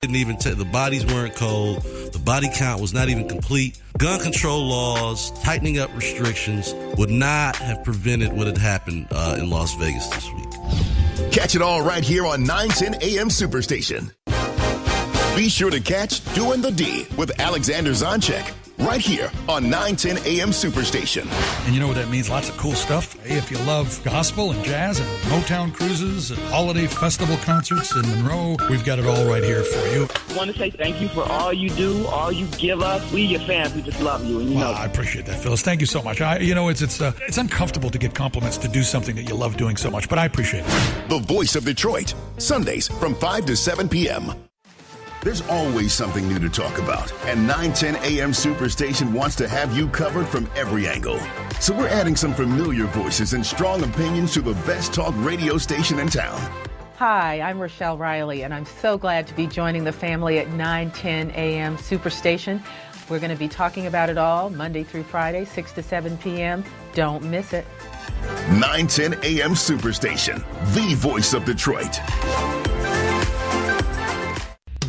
Didn't even the bodies weren't cold. The body count was not even complete. Gun control laws, tightening up restrictions would not have prevented what had happened in Las Vegas this week. Catch it all right here on 910 AM Superstation. Be sure to catch Doing the D with Alexander Zonchek right here on 910 AM Superstation. And you know what that means? Lots of cool stuff. Hey, if you love gospel and jazz and Motown cruises and holiday festival concerts in Monroe, we've got it all right here for you. I want to say thank you for all you do, all you give us. We, your fans, we just love you. And you know I appreciate that, Phyllis. Thank you so much. It's uncomfortable to get compliments to do something that you love doing so much, but I appreciate it. The Voice of Detroit, Sundays from 5 to 7 p.m. There's always something new to talk about, and 910 AM Superstation wants to have you covered from every angle. So we're adding some familiar voices and strong opinions to the best talk radio station in town. Hi, I'm Rochelle Riley, and I'm so glad to be joining the family at 910 AM Superstation. We're going to be talking about it all Monday through Friday, 6 to 7 p.m. Don't miss it. 910 AM Superstation, the voice of Detroit.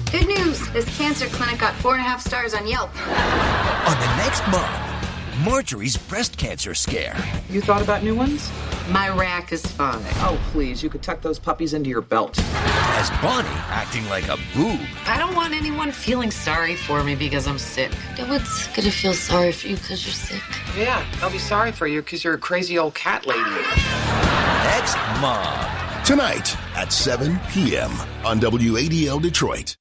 Good news! This cancer clinic got 4.5 stars on Yelp. On the next Mom, Marjorie's breast cancer scare. You thought about new ones? My rack is fine. Oh, please, you could tuck those puppies into your belt. As Bonnie acting like a boob. I don't want anyone feeling sorry for me because I'm sick. No one's gonna feel sorry for you because you're sick. Yeah, they'll be sorry for you because you're a crazy old cat lady. Next Mom. Tonight at 7 p.m. on WADL Detroit.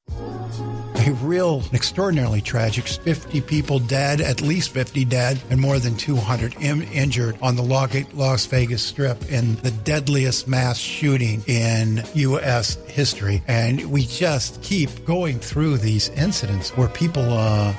A real extraordinarily tragic. 50 people dead, at least 50 dead, and more than 200 injured on the Las Vegas Strip in the deadliest mass shooting in U.S. history. And we just keep going through these incidents where people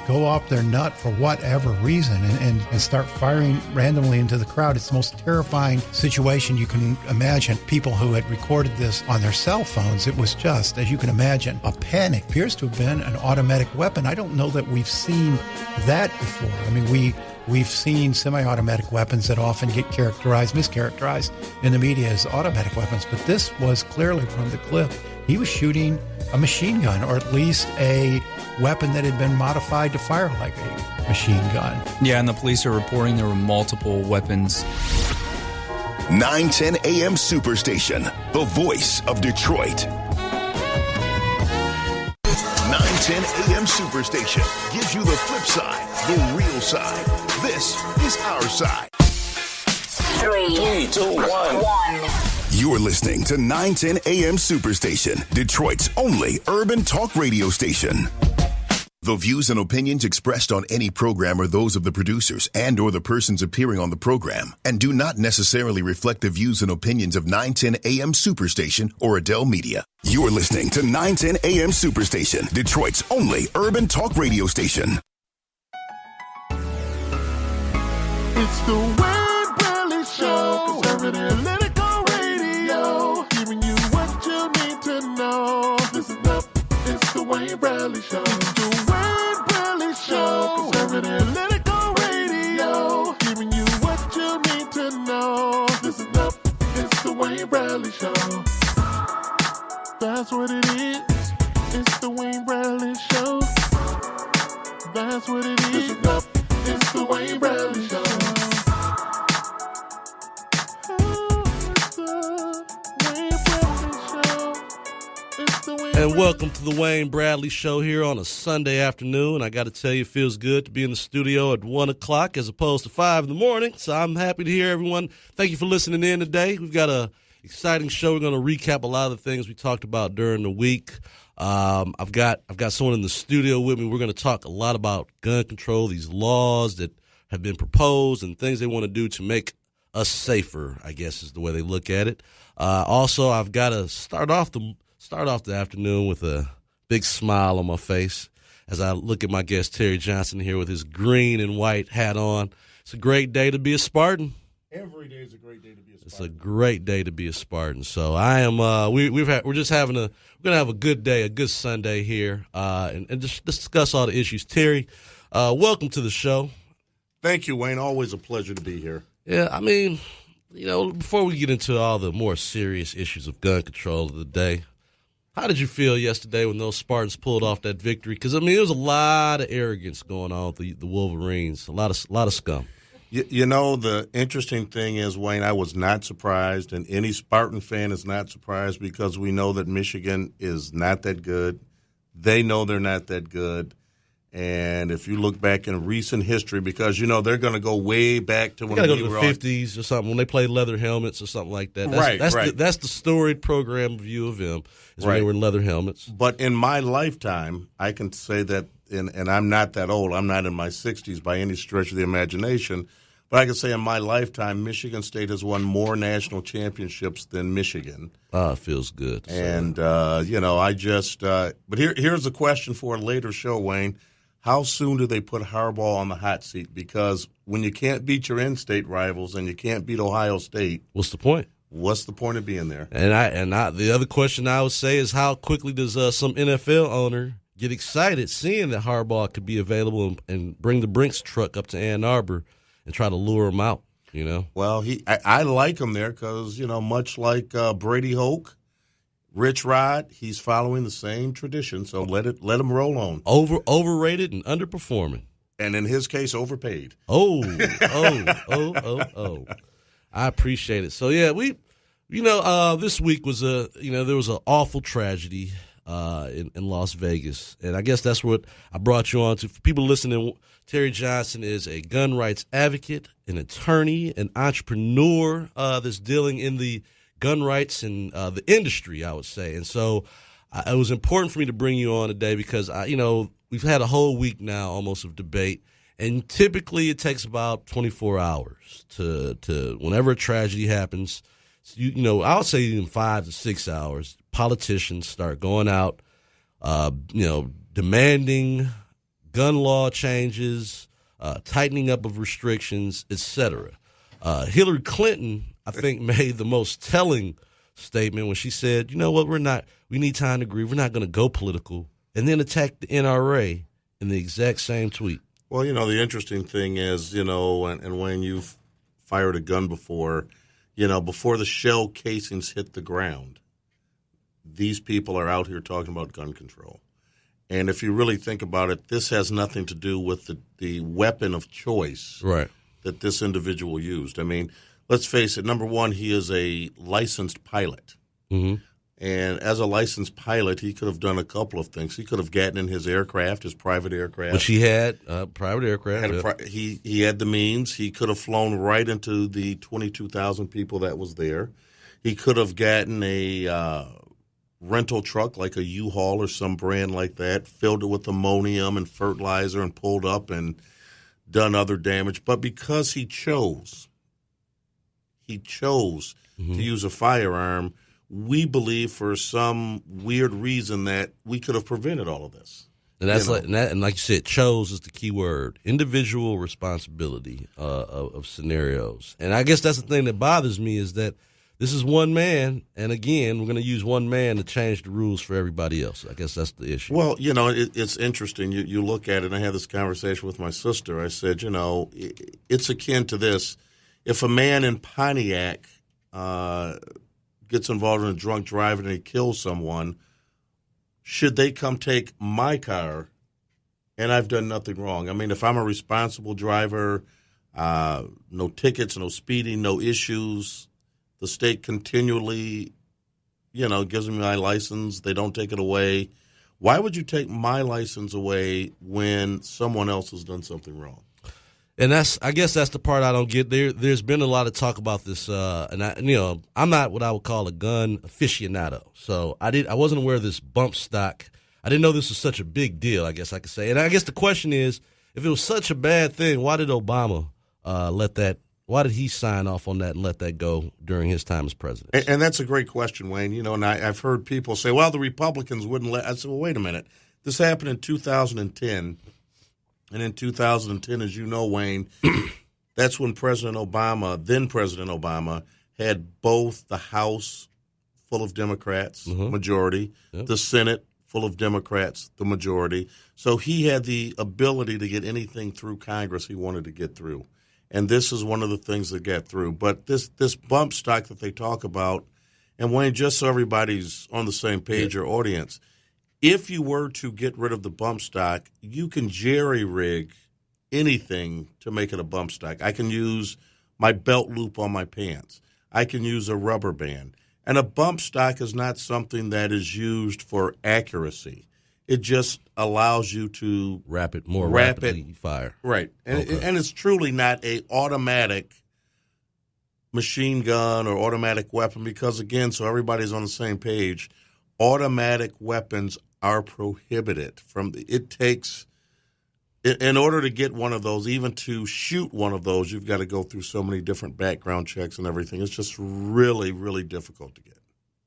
go off their nut for whatever reason and start firing randomly into the crowd. It's the most terrifying situation you can imagine. People who had recorded this on their cell phones, it was just, as you can imagine, a panic. Appears to have been an automatic weapon. I don't know that we've seen that before. I mean, we've seen semi-automatic weapons that often get mischaracterized in the media as automatic weapons, but this was clearly from the clip. He was shooting a machine gun, or at least a weapon that had been modified to fire like a machine gun. Yeah, and the police are reporting there were multiple weapons. 910 AM Superstation, the voice of Detroit. 910 AM Superstation gives you the flip side, the real side. This is our side. 3, 2, 1. You're listening to 910 AM Superstation, Detroit's only urban talk radio station. The views and opinions expressed on any program are those of the producers and or the persons appearing on the program and do not necessarily reflect the views and opinions of 910 AM Superstation or Adele Media. You're listening to 910 AM Superstation, Detroit's only urban talk radio station. It's the Wayne Bradley Show, conservative lyrical radio, giving you what you need to know. Listen up, it's the Wayne Bradley Show. Show, conservative lyrical radio, giving you what you need to know. Listen up, it's the Wayne Bradley Show. That's what it is. It's the Wayne Bradley Show. That's what it is. Listen up, it's the Wayne Bradley Show. And welcome to the Wayne Bradley Show here on a Sunday afternoon. I got to tell you, it feels good to be in the studio at 1 o'clock as opposed to 5 in the morning. So I'm happy to hear everyone. Thank you for listening in today. We've got an exciting show. We're going to recap a lot of the things we talked about during the week. I've got someone in the studio with me. We're going to talk a lot about gun control, these laws that have been proposed and things they want to do to make us safer, I guess is the way they look at it. Also, I've got to start off the afternoon with a big smile on my face as I look at my guest Terry Johnson here with his green and white hat on. It's a great day to be a Spartan. Every day is a great day to be a Spartan. It's a great day to be a Spartan. So I am. We're gonna have a good day, a good Sunday here, and just discuss all the issues. Terry, welcome to the show. Thank you, Wayne. Always a pleasure to be here. Yeah, I mean, before we get into all the more serious issues of gun control of the day, How did you feel yesterday when those Spartans pulled off that victory? Because, I mean, there was a lot of arrogance going on with the Wolverines, a lot of scum. You know, the interesting thing is, Wayne, I was not surprised, and any Spartan fan is not surprised because we know that Michigan is not that good. They know they're not that good. And if you look back in recent history, because, you know, they're going to go way back to when they we go to were the 50s or something, when they played leather helmets or something like that. That's the storied program view of them, is when they were in leather helmets. But in my lifetime, I can say that, and I'm not that old. I'm not in my 60s by any stretch of the imagination. But I can say in my lifetime, Michigan State has won more national championships than Michigan. It feels good. And, you know, I just but here's a question for a later show, Wayne. How soon do they put Harbaugh on the hot seat? Because when you can't beat your in-state rivals and you can't beat Ohio State, what's the point? What's the point of being there? And the other question I would say is, how quickly does some NFL owner get excited seeing that Harbaugh could be available and bring the Brinks truck up to Ann Arbor and try to lure him out, you know? Well, I like him there because, you know, much like Brady Hoke, Rich Rod, he's following the same tradition, so let him roll on. Overrated and underperforming. And in his case, overpaid. Oh. I appreciate it. So, yeah, this week was there was an awful tragedy in Las Vegas. And I guess that's what I brought you on to. For people listening, Terry Johnson is a gun rights advocate, an attorney, an entrepreneur that's dealing in the gun rights and the industry, I would say. And so it was important for me to bring you on today because, we've had a whole week now almost of debate. And typically it takes about 24 hours to whenever a tragedy happens, I would say even 5 to 6 hours, politicians start going out, demanding gun law changes, tightening up of restrictions, etc. Hillary Clinton, I think, made the most telling statement when she said, you know what, we need time to grieve. We're not going to go political, and then attack the NRA in the exact same tweet. Well, the interesting thing is, and when you've fired a gun before, before the shell casings hit the ground, these people are out here talking about gun control. And if you really think about it, this has nothing to do with the weapon of choice that this individual used. I mean, let's face it, number one, he is a licensed pilot. Mm-hmm. And as a licensed pilot, he could have done a couple of things. He could have gotten in his aircraft, his private aircraft. Which he had, private aircraft. He had the means. He could have flown right into the 22,000 people that was there. He could have gotten a rental truck like a U-Haul or some brand like that, filled it with ammonium and fertilizer and pulled up and done other damage. But because he chose mm-hmm. to use a firearm, we believe for some weird reason that we could have prevented all of this. And that's like you said, chose is the key word. Individual responsibility of scenarios. And I guess that's the thing that bothers me is that this is one man, and again, we're going to use one man to change the rules for everybody else. I guess that's the issue. Well, it's interesting. You look at it, and I had this conversation with my sister. I said, it's akin to this. If a man in Pontiac gets involved in a drunk driving and he kills someone, should they come take my car and I've done nothing wrong? I mean, if I'm a responsible driver, no tickets, no speeding, no issues, the state continually, gives me my license, they don't take it away. Why would you take my license away when someone else has done something wrong? And I guess that's the part I don't get. There's been a lot of talk about this, and I'm not what I would call a gun aficionado. So I wasn't aware of this bump stock. I didn't know this was such a big deal, I guess I could say. And I guess the question is, if it was such a bad thing, why did Obama why did he sign off on that and let that go during his time as president? And that's a great question, Wayne. And I've heard people say, well, the Republicans wouldn't let. I said, well, wait a minute. This happened in 2010. And in 2010, as you know, Wayne, that's when then President Obama, had both the House full of Democrats, mm-hmm. majority, the Senate full of Democrats, the majority. So he had the ability to get anything through Congress he wanted to get through. And this is one of the things that got through. But this bump stock that they talk about, And Wayne, just so everybody's on the same page, your audience, if you were to get rid of the bump stock, you can jerry-rig anything to make it a bump stock. I can use my belt loop on my pants. I can use a rubber band. And a bump stock is not something that is used for accuracy. It just allows you to rapidly fire. Right. And it's truly not a automatic machine gun or automatic weapon because, again, so everybody's on the same page, automatic weapons are prohibited. In order to get one of those, even to shoot one of those, you've got to go through so many different background checks and everything. It's just really, really difficult to get.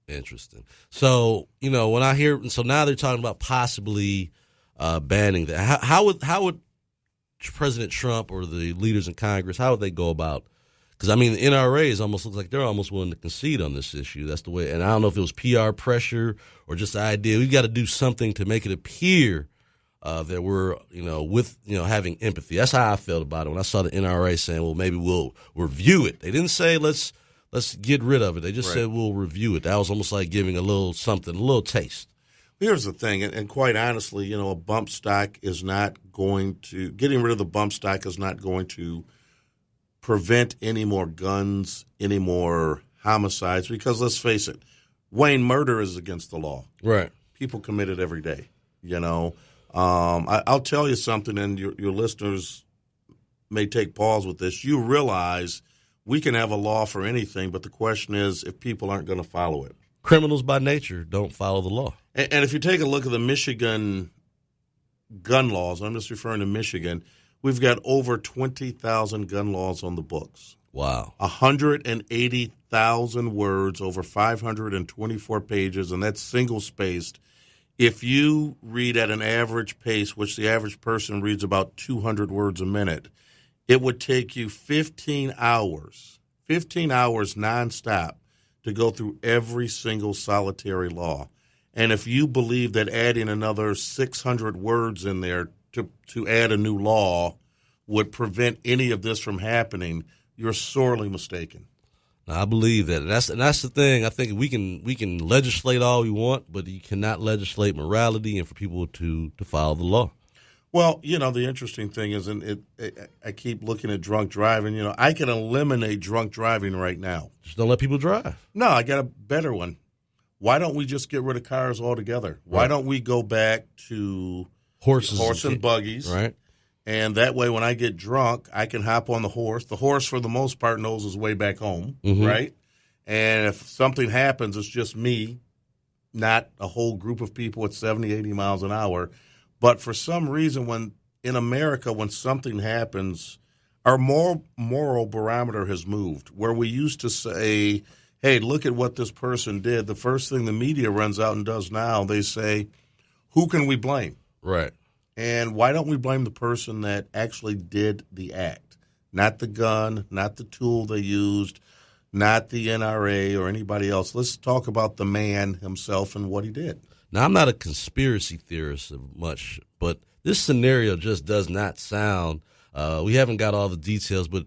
Interesting. So, when I hear, so now they're talking about possibly banning that. How would President Trump or the leaders in Congress, how would they go about? Because, the NRA almost looks like they're almost willing to concede on this issue. That's the way. And I don't know if it was PR pressure or just the idea. We've got to do something to make it appear that we're, having empathy. That's how I felt about it when I saw the NRA saying, well, maybe we'll review it. They didn't say let's get rid of it. They just said we'll review it. That was almost like giving a little something, a little taste. Here's the thing, and quite honestly, a bump stock is not going to – getting rid of the bump stock is not going to prevent any more guns, any more homicides, because let's face it, Wayne, murder is against the law. Right. People commit it every day, I'll tell you something, and your listeners may take pause with this. You realize we can have a law for anything, but the question is if people aren't going to follow it. Criminals by nature don't follow the law. And if you take a look at the Michigan gun laws, I'm just referring to Michigan, we've got over 20,000 gun laws on the books. Wow. 180,000 words, over 524 pages, and that's single-spaced. If you read at an average pace, which the average person reads about 200 words a minute, it would take you 15 hours nonstop to go through every single solitary law. And if you believe that adding another 600 words in there to add a new law would prevent any of this from happening, you're sorely mistaken. I believe that. And that's the thing. I think we can legislate all we want, but you cannot legislate morality and for people to follow the law. Well, the interesting thing is, and I keep looking at drunk driving. I can eliminate drunk driving right now. Just don't let people drive. No, I got a better one. Why don't we just get rid of cars altogether? Right. Why don't we go back to horse and buggies? Right. And that way, when I get drunk, I can hop on the horse. The horse, for the most part, knows his way back home, right? And if something happens, it's just me, not a whole group of people at 70, 80 miles an hour. But for some reason, in America, when something happens, our moral barometer has moved. Where we used to say, hey, look at what this person did, the first thing the media runs out and does now, they say, who can we blame? Right. And why don't we blame the person that actually did the act? Not the gun, not the tool they used, not the NRA or anybody else. Let's talk about the man himself and what he did. Now, I'm not a conspiracy theorist much, but this scenario just does not sound we haven't got all the details, but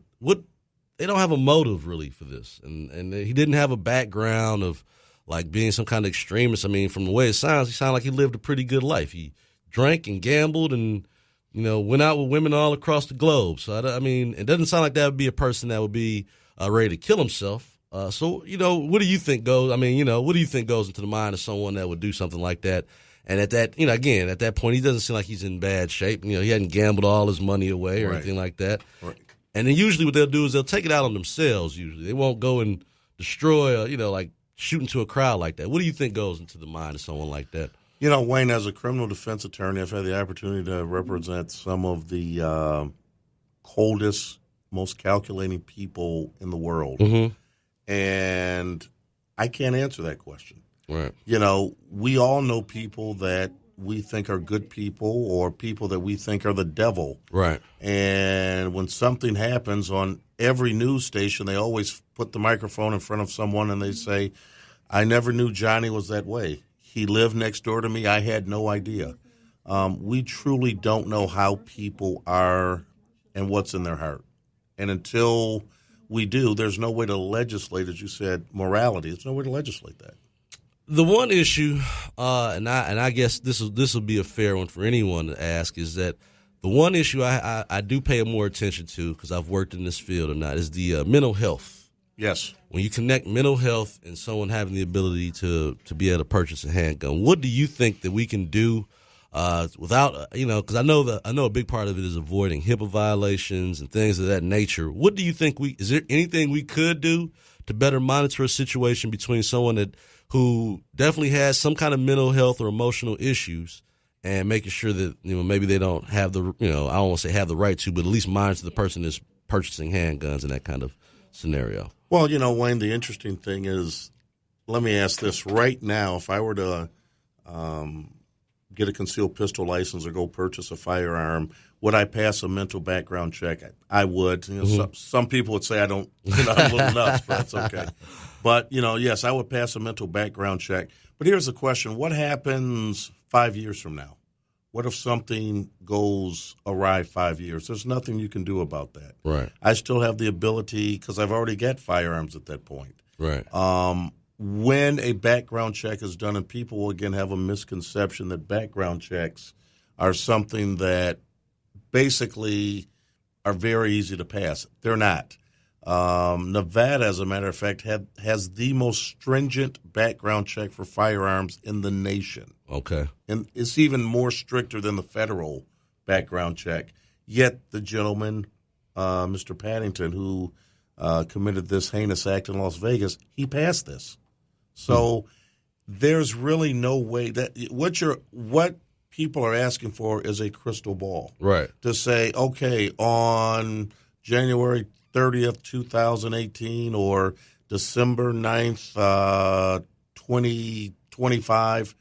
they don't have a motive really for this. And he didn't have a background of like being some kind of extremist. From the way it sounds, he sounded like he lived a pretty good life. He drank and gambled and, went out with women all across the globe. So, it doesn't sound like that would be a person that would be ready to kill himself. So, what do you think goes, what do you think goes into the mind of someone that would do something like that? And at that, again, at that point, he doesn't seem like he's in bad shape. He hadn't gambled all his money away or anything like that. Right. And then usually what they'll do is they'll take it out on themselves usually. They won't go and destroy, like shoot into a crowd like that. What do you think goes into the mind of someone like that? Wayne, as a criminal defense attorney, I've had the opportunity to represent some of the coldest, most calculating people in the world. Mm-hmm. And I can't answer that question. Right. We all know people that we think are good people or people that we think are the devil. Right. And when something happens on every news station, they always put the microphone in front of someone and they say, I never knew Johnny was that way. He lived next door to me. I had no idea. We truly don't know how people are and what's in their heart. And until we do, there's no way to legislate, as you said, morality. There's no way to legislate that. The one issue, and I guess this will be a fair one for anyone to ask, is that the one issue I do pay more attention to, because I've worked in this field or not, is the mental health. Yes. When you connect mental health and someone having the ability to be able to purchase a handgun, what do you think that we can do without, because I know a big part of it is avoiding HIPAA violations and things of that nature. What do you think is there anything we could do to better monitor a situation between someone who definitely has some kind of mental health or emotional issues, and making sure that maybe they don't have the I don't want to say have the right to, but at least monitor the person that's purchasing handguns in that kind of scenario? Well, Wayne, the interesting thing is, let me ask this right now: if I were to get a concealed pistol license or go purchase a firearm, would I pass a mental background check? I would. Some people would say I don't. I'm a little nuts, but that's okay. But yes, I would pass a mental background check. But here's the question: what happens 5 years from now? What if something goes awry 5 years? There's nothing you can do about that. Right. I still have the ability, because I've already got firearms at that point. Right. When a background check is done, and people will again have a misconception that background checks are something that basically are very easy to pass. They're not. Nevada, as a matter of fact, has the most stringent background check for firearms in the nation. Okay. And it's even more stricter than the federal background check. Yet the gentleman, Mr. Paddington, who committed this heinous act in Las Vegas, he passed this. So there's really no way that what people are asking for is a crystal ball. Right. To say, okay, on January 30th, 2018 or December 9th, 2025,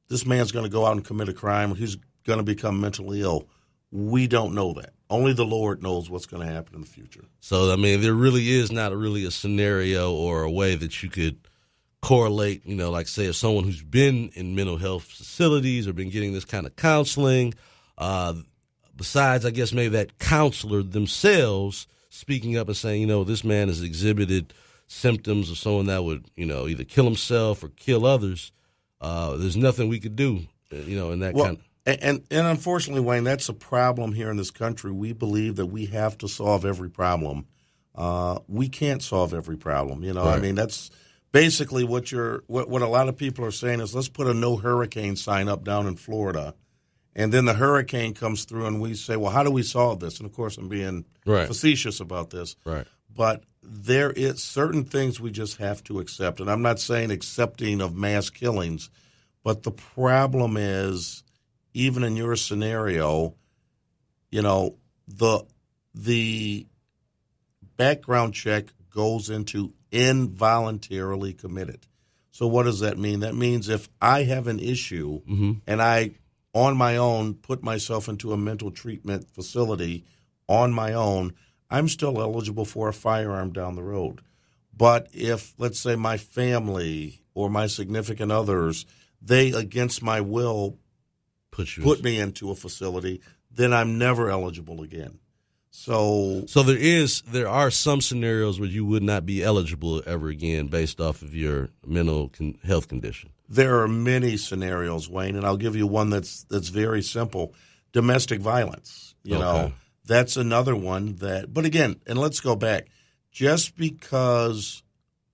this man's going to go out and commit a crime. He's going to become mentally ill. We don't know that. Only the Lord knows what's going to happen in the future. So, there really is not really a scenario or a way that you could correlate, like say if someone who's been in mental health facilities or been getting this kind of counseling, besides, I guess, maybe that counselor themselves speaking up and saying, this man has exhibited symptoms of someone that would, either kill himself or kill others. There's nothing we could do, in that kind of. And unfortunately, Wayne, that's a problem here in this country. We believe that we have to solve every problem. We can't solve every problem. Right. That's basically what a lot of people are saying is, let's put a no hurricane sign up down in Florida. And then the hurricane comes through and we say, well, how do we solve this? And, of course, I'm being facetious about this. Right. But there is certain things we just have to accept. And I'm not saying accepting of mass killings, but the problem is, even in your scenario, the background check goes into involuntarily committed. So what does that mean? That means if I have an issue and I, on my own, put myself into a mental treatment facility on my own, I'm still eligible for a firearm down the road. But if, let's say, my family or my significant others, they, against my will, put me into a facility, then I'm never eligible again. So there are some scenarios where you would not be eligible ever again based off of your mental health condition. There are many scenarios, Wayne, and I'll give you one that's very simple. Domestic violence, that's another one that, but again, and let's go back, just because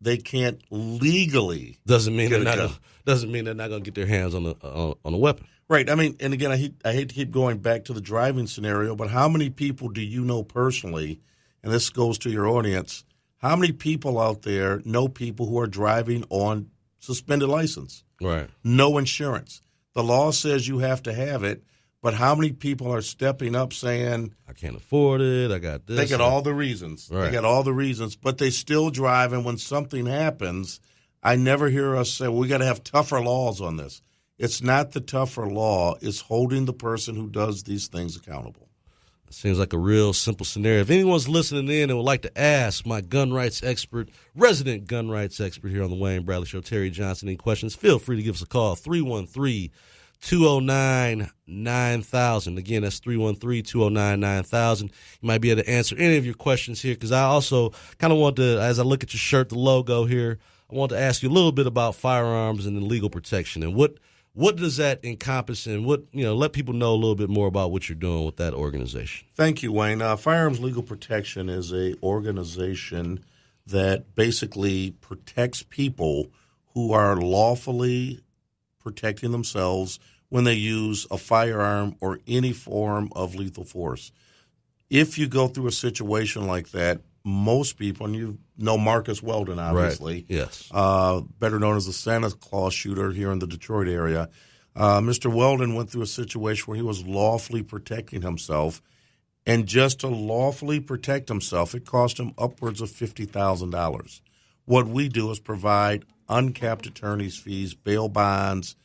they can't legally doesn't mean they're not going to get their hands on a weapon. Right. And again, I hate to keep going back to the driving scenario, but how many people do you know personally, and this goes to your audience, how many people out there know people who are driving on suspended license? Right. No insurance. The law says you have to have it, but how many people are stepping up saying, I can't afford it, I got this. They got all the reasons. Right. They got all the reasons, but they still drive, and when something happens, I never hear us say, well, we got to have tougher laws on this. It's not the tougher law. It's holding the person who does these things accountable. It seems like a real simple scenario. If anyone's listening in and would like to ask my gun rights expert, resident gun rights expert here on the Wayne Bradley Show, Terry Johnson, any questions, feel free to give us a call, 313 313-209-9000. Again, that's 313-209-9000. You might be able to answer any of your questions here, because I also kind of want to, as I look at your shirt, the logo here, I want to ask you a little bit about firearms and legal protection, and what does that encompass, and let people know a little bit more about what you're doing with that organization. Thank you, Wayne. Firearms Legal Protection is an organization that basically protects people who are lawfully protecting themselves when they use a firearm or any form of lethal force. If you go through a situation like that, most people, and you know Marcus Weldon, obviously, right. Yes, better known as the Santa Claus shooter here in the Detroit area. Mr. Weldon went through a situation where he was lawfully protecting himself, and just to lawfully protect himself, it cost him upwards of $50,000. What we do is provide uncapped attorney's fees, bail bonds,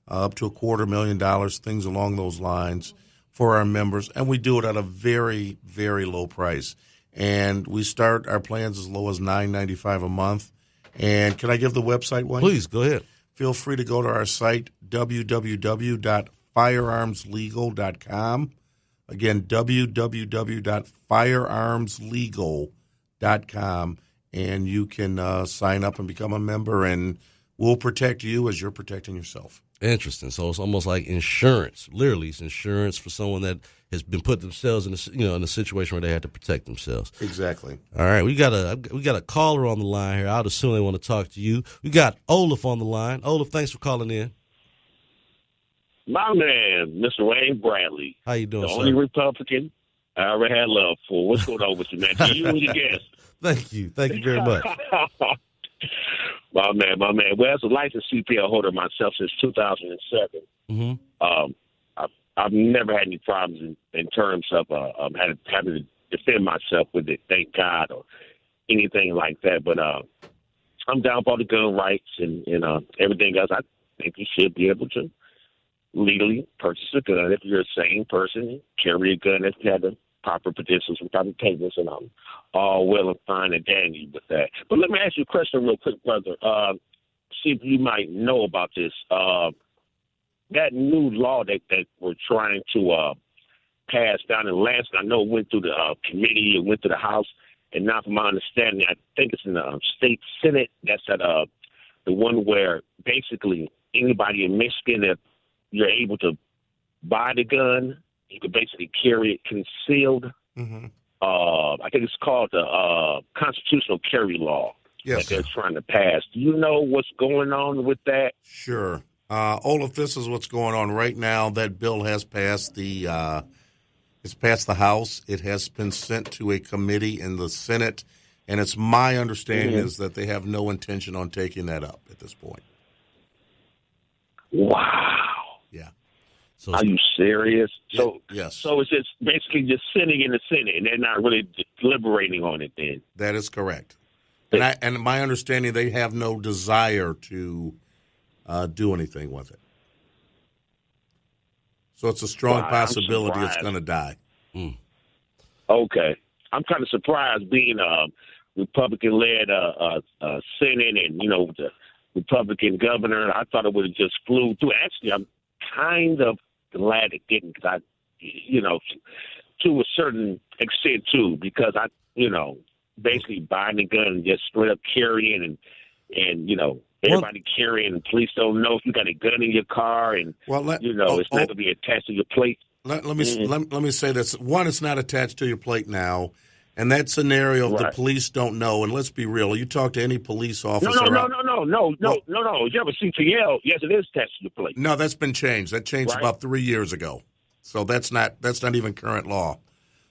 up to $250,000, things along those lines for our members, and we do it at a very, very low price. And we start our plans as low as $9.95 a month. And can I give the website, Wayne? Please, go ahead. Feel free to go to our site, www.firearmslegal.com. Again, www.firearmslegal.com. And you can sign up and become a member, and we'll protect you as you're protecting yourself. Interesting. So it's almost like insurance. Literally, it's insurance for someone that has been put themselves in a situation where they had to protect themselves. Exactly. All right, we got a caller on the line here. I'd assume they want to talk to you. We got Olaf on the line. Olaf, thanks for calling in. My man, Mr. Wayne Bradley. How you doing, the sir? Only Republican I ever had love for. What's going on with you, man? To you and your guest. Thank you very much. My man. Well, as a licensed CPL holder myself since 2007, I've never had any problems in terms of having to defend myself with it, thank God, or anything like that. But I'm down for the gun rights and everything else. I think you should be able to legally purchase a gun if you're a sane person, carry a gun if you have the proper credentials and proper papers, and I'm all well and fine and dandy with that. But let me ask you a question real quick, brother. See if you might know about this. That new law that we're trying to pass down in Lansing, I know it went through the committee, it went to the House, and now from my understanding, I think it's in the state Senate. That's at the one where basically anybody in Michigan, that you're able to buy the gun, you can basically carry it concealed. Mm-hmm. I think it's called the constitutional carry law that they're trying to pass. Do you know what's going on with that? Sure. Olaf, this is what's going on right now. That bill has passed the House. It has been sent to a committee in the Senate, and it's my understanding is that they have no intention on taking that up at this point. Wow. Yeah. So are you serious? So yes. So it's just basically just sitting in the Senate, and they're not really deliberating on it then? That is correct. And my understanding, they have no desire to do anything with it. So it's a strong possibility it's going to die. Mm. Okay. I'm kind of surprised being a Republican-led Senate and, the Republican governor. I thought it would have just flew through. Actually, I'm kind of glad it didn't, because to a certain extent, too, because basically buying a gun and just straight up carrying and everybody carrying, and police don't know if you got a gun in your car, and it's not going to be attached to your plate. Let me say this. One, it's not attached to your plate now, and that scenario, the police don't know. And let's be real. You talk to any police officer. No. You have a CPL. Yes, it is attached to your plate. No, that's been changed. That changed about 3 years ago. So that's not even current law.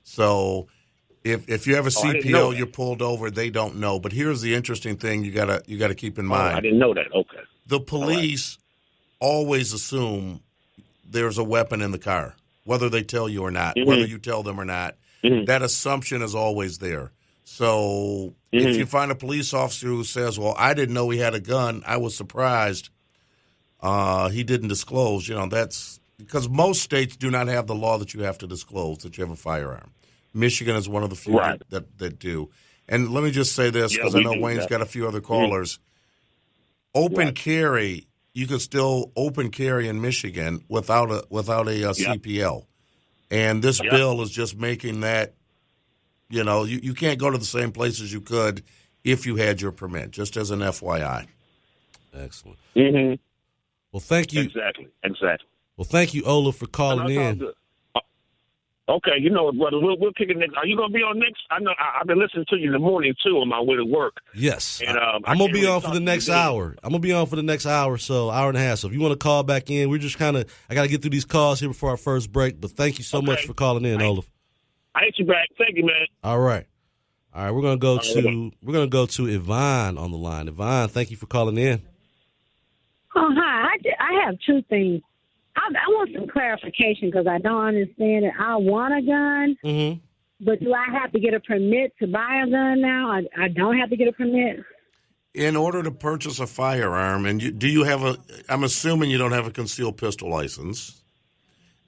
So if you have a CPL, you're pulled over. They don't know. But here's the interesting thing you gotta keep in mind. I didn't know that. Okay. The police always assume there's a weapon in the car, whether they tell you or not, whether you tell them or not. Mm-hmm. That assumption is always there. So if you find a police officer who says, well, I didn't know he had a gun, I was surprised he didn't disclose, that's because most states do not have the law that you have to disclose that you have a firearm. Michigan is one of the few that do. And let me just say this, because I know Wayne's got a few other callers. Open carry you can still open carry in Michigan without a CPL. And this bill is just making that, you can't go to the same places you could if you had your permit, just as an FYI. Excellent. Mm-hmm. Well, thank you. Exactly. Well, thank you, Ola, for calling in. Good. Okay, you know what, brother, we'll kick it next. Are you going to be on next? I know I've been listening to you in the morning, too, on my way to work. Yes. And, I'm going to be on for the next hour. I'm going to be on for the next hour, so hour and a half. So if you want to call back in, we're just I got to get through these calls here before our first break. But thank you so much for calling in, Olaf. I hit you back. Thank you, man. All right. We're going to go to Yvonne on the line. Yvonne, thank you for calling in. Oh, hi. I have two things. I want some clarification because I don't understand it. I want a gun, but do I have to get a permit to buy a gun now? I don't have to get a permit? In order to purchase a firearm, and do you have I'm assuming you don't have a concealed pistol license.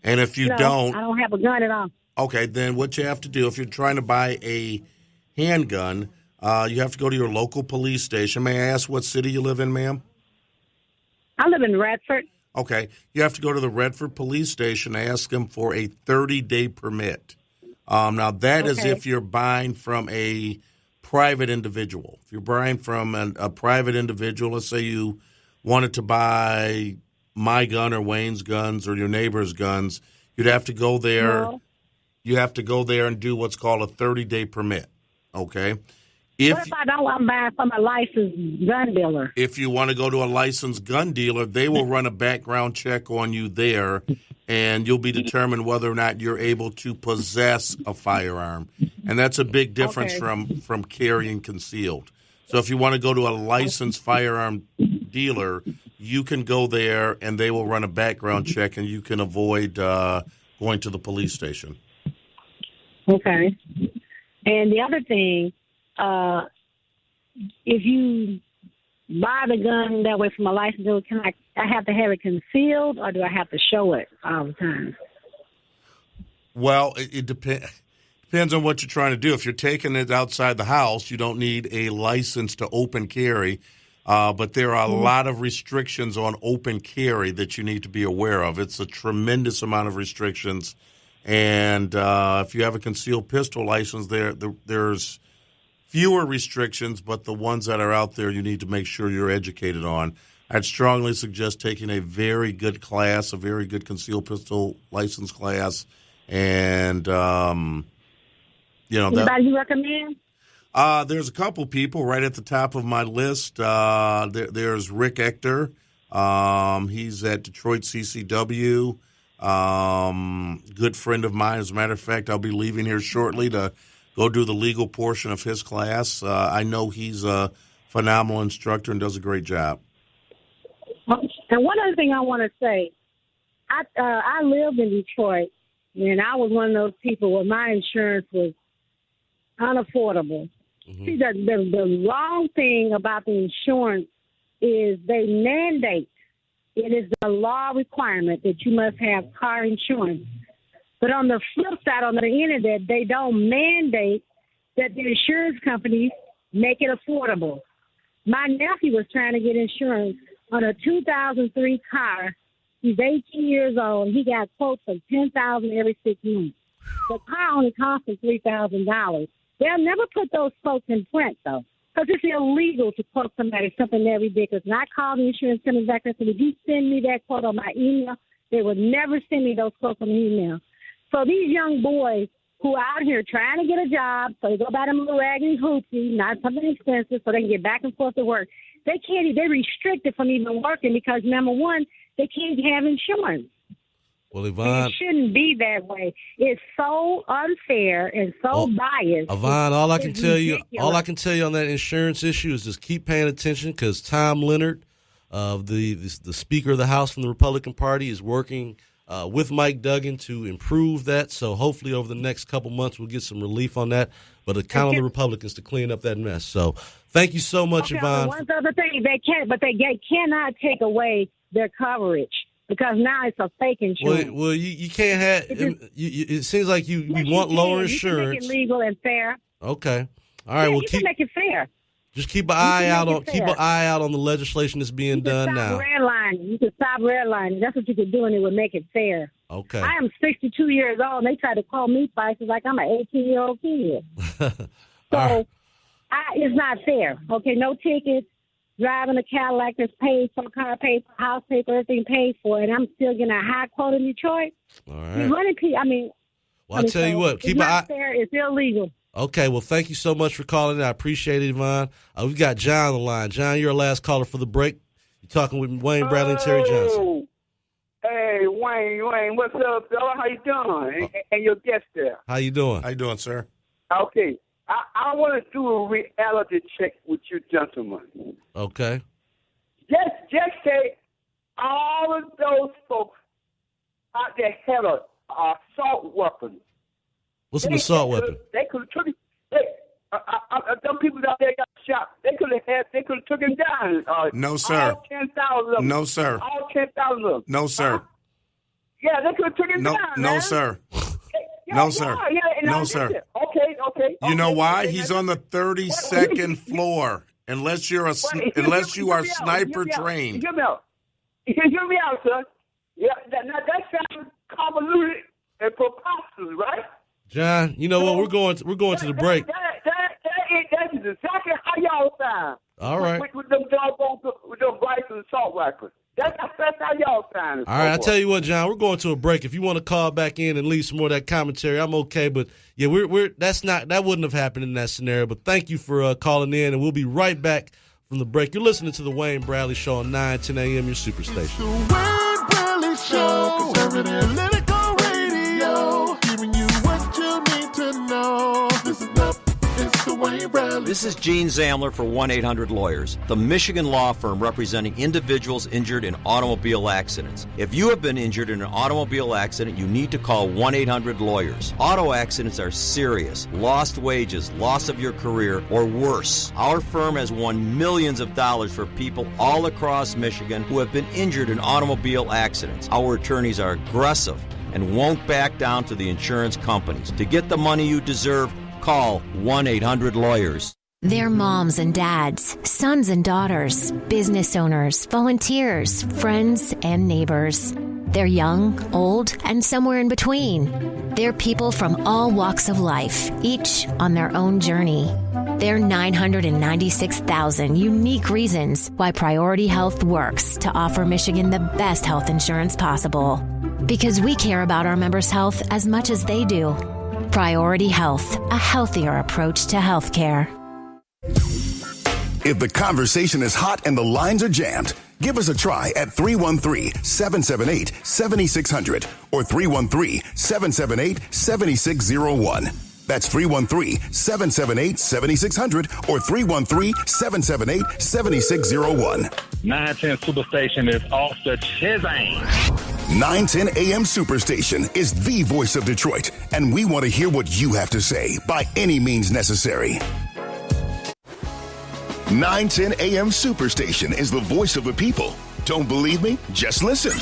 And if you don't. I don't have a gun at all. Okay, then what you have to do, if you're trying to buy a handgun, you have to go to your local police station. May I ask what city you live in, ma'am? I live in Radford. Okay, you have to go to the Redford police station and ask them for a 30-day permit. Now, that is if you're buying from a private individual. If you're buying from a private individual, let's say you wanted to buy my gun or Wayne's guns or your neighbor's guns, you'd have to go there. No. You have to go there and do what's called a 30-day permit, okay? What if I don't want to buy from a licensed gun dealer? If you want to go to a licensed gun dealer, they will run a background check on you there, and you'll be determined whether or not you're able to possess a firearm. And that's a big difference from carrying concealed. So if you want to go to a licensed firearm dealer, you can go there, and they will run a background check, and you can avoid going to the police station. Okay. And the other thing, if you buy the gun that way from a licensed dealer, can I have to have it concealed, or do I have to show it all the time? Well, it depends on what you're trying to do. If you're taking it outside the house, you don't need a license to open carry, but there are a lot of restrictions on open carry that you need to be aware of. It's a tremendous amount of restrictions, and if you have a concealed pistol license, there's fewer restrictions, but the ones that are out there you need to make sure you're educated on. I'd strongly suggest taking a very good class, a very good concealed pistol license class, and anybody you recommend? There's a couple people right at the top of my list. There's Rick Ector. He's at Detroit CCW. Good friend of mine. As a matter of fact, I'll be leaving here shortly to go do the legal portion of his class. I know he's a phenomenal instructor and does a great job. And one other thing I want to say, I lived in Detroit, and I was one of those people where my insurance was unaffordable. Mm-hmm. See, the wrong thing about the insurance is they mandate, it is the law requirement that you must have car insurance. But on the flip side, on the end of that, they don't mandate that the insurance companies make it affordable. My nephew was trying to get insurance on a 2003 car. He's 18 years old. He got quotes of $10,000 every 6 months. The car only cost him $3,000. They'll never put those quotes in print, though, because it's illegal to quote somebody something that ridiculous. And I called the insurance company back and said, "Would you send me that quote on my email?" They would never send me those quotes on the email. So these young boys who are out here trying to get a job, so they go buy them a little raggedy hoopsie, not something expensive, so they can get back and forth to work. They're restricted from even working because, number one, they can't have insurance. Well, Yvonne, it shouldn't be that way. It's so unfair and so biased. Yvonne, all I can tell you on that insurance issue is just keep paying attention, because Tom Leonard, the Speaker of the House from the Republican Party, is working with Mike Duggan to improve that. So hopefully over the next couple months we'll get some relief on that. But count on the Republicans to clean up that mess. So thank you so much, Yvonne. One other thing, they cannot take away their coverage, because now it's a fake insurance. Well, you can't have. It seems like you want lower insurance. You can make it legal and fair. Okay. All right. You can make it fair. Just keep an eye out on the legislation that's being done now. You can stop redlining. That's what you could do, and it would make it fair. Okay. I am 62 years old, and they try to call me prices like I'm an 18-year-old kid. So it's not fair. Okay, no tickets, driving a Cadillac that's paid for, car paid for, house paid for, everything paid for, and I'm still getting a high quote in Detroit. All right. You're running people. I'll tell you what. Keep it's not fair. It's illegal. Okay, well, thank you so much for calling in. I appreciate it, Yvonne. We've got John on the line. John, you're our last caller for the break. You're talking with Wayne Bradley and Terry Johnson. Hey, Wayne, what's up, fella? How you doing? And your guest there. How you doing? How you doing, sir? Okay. I want to do a reality check with you gentlemen. Okay. Just say all of those folks out there had an assault weapon. What's an assault weapon? They could have took it. Some people out there got shot. They could have took him down. No, sir. All 10,000 of them. No, sir. All 10,000 of them. No, sir. Yeah, they could have took him down. No, man. sir. Yeah, no, sir. Yeah, no, sir. Okay. You know why? He's on the 32nd floor. Unless you are sniper trained. Hear me out, sir. Yeah, that sounds convoluted and preposterous, right? John, you know what? We're going to the break. That is exactly how y'all sound. All right. With them rifles and assault rifles. That's how y'all sound. All right, I tell you what, John, we're going to a break. If you want to call back in and leave some more of that commentary, I'm okay. But yeah, that wouldn't have happened in that scenario. But thank you for calling in, and we'll be right back from the break. You're listening to the Wayne Bradley Show on 910 a.m. Your Superstation. It's the Wayne Bradley Show, conservative political radio, giving you what you need to know. Listen up. It's the Wayne Bradley. This is Gene Zamler for 1-800-Lawyers, the Michigan law firm representing individuals injured in automobile accidents. If you have been injured in an automobile accident, you need to call 1-800-Lawyers. Auto accidents are serious. Lost wages, loss of your career, or worse. Our firm has won millions of dollars for people all across Michigan who have been injured in automobile accidents. Our attorneys are aggressive and won't back down to the insurance companies. To get the money you deserve, call 1-800-Lawyers. They're moms and dads, sons and daughters, business owners, volunteers, friends, and neighbors. They're young, old, and somewhere in between. They're people from all walks of life, each on their own journey. There are 996,000 unique reasons why Priority Health works to offer Michigan the best health insurance possible. Because we care about our members' health as much as they do. Priority Health, a healthier approach to health care. If the conversation is hot and the lines are jammed, give us a try at 313-778-7600 or 313-778-7601. That's 313-778-7600 or 313-778-7601. 910 Superstation is off the chisane. 910 AM Superstation is the voice of Detroit, and we want to hear what you have to say by any means necessary. 910 AM Superstation is the voice of the people. Don't believe me? Just listen.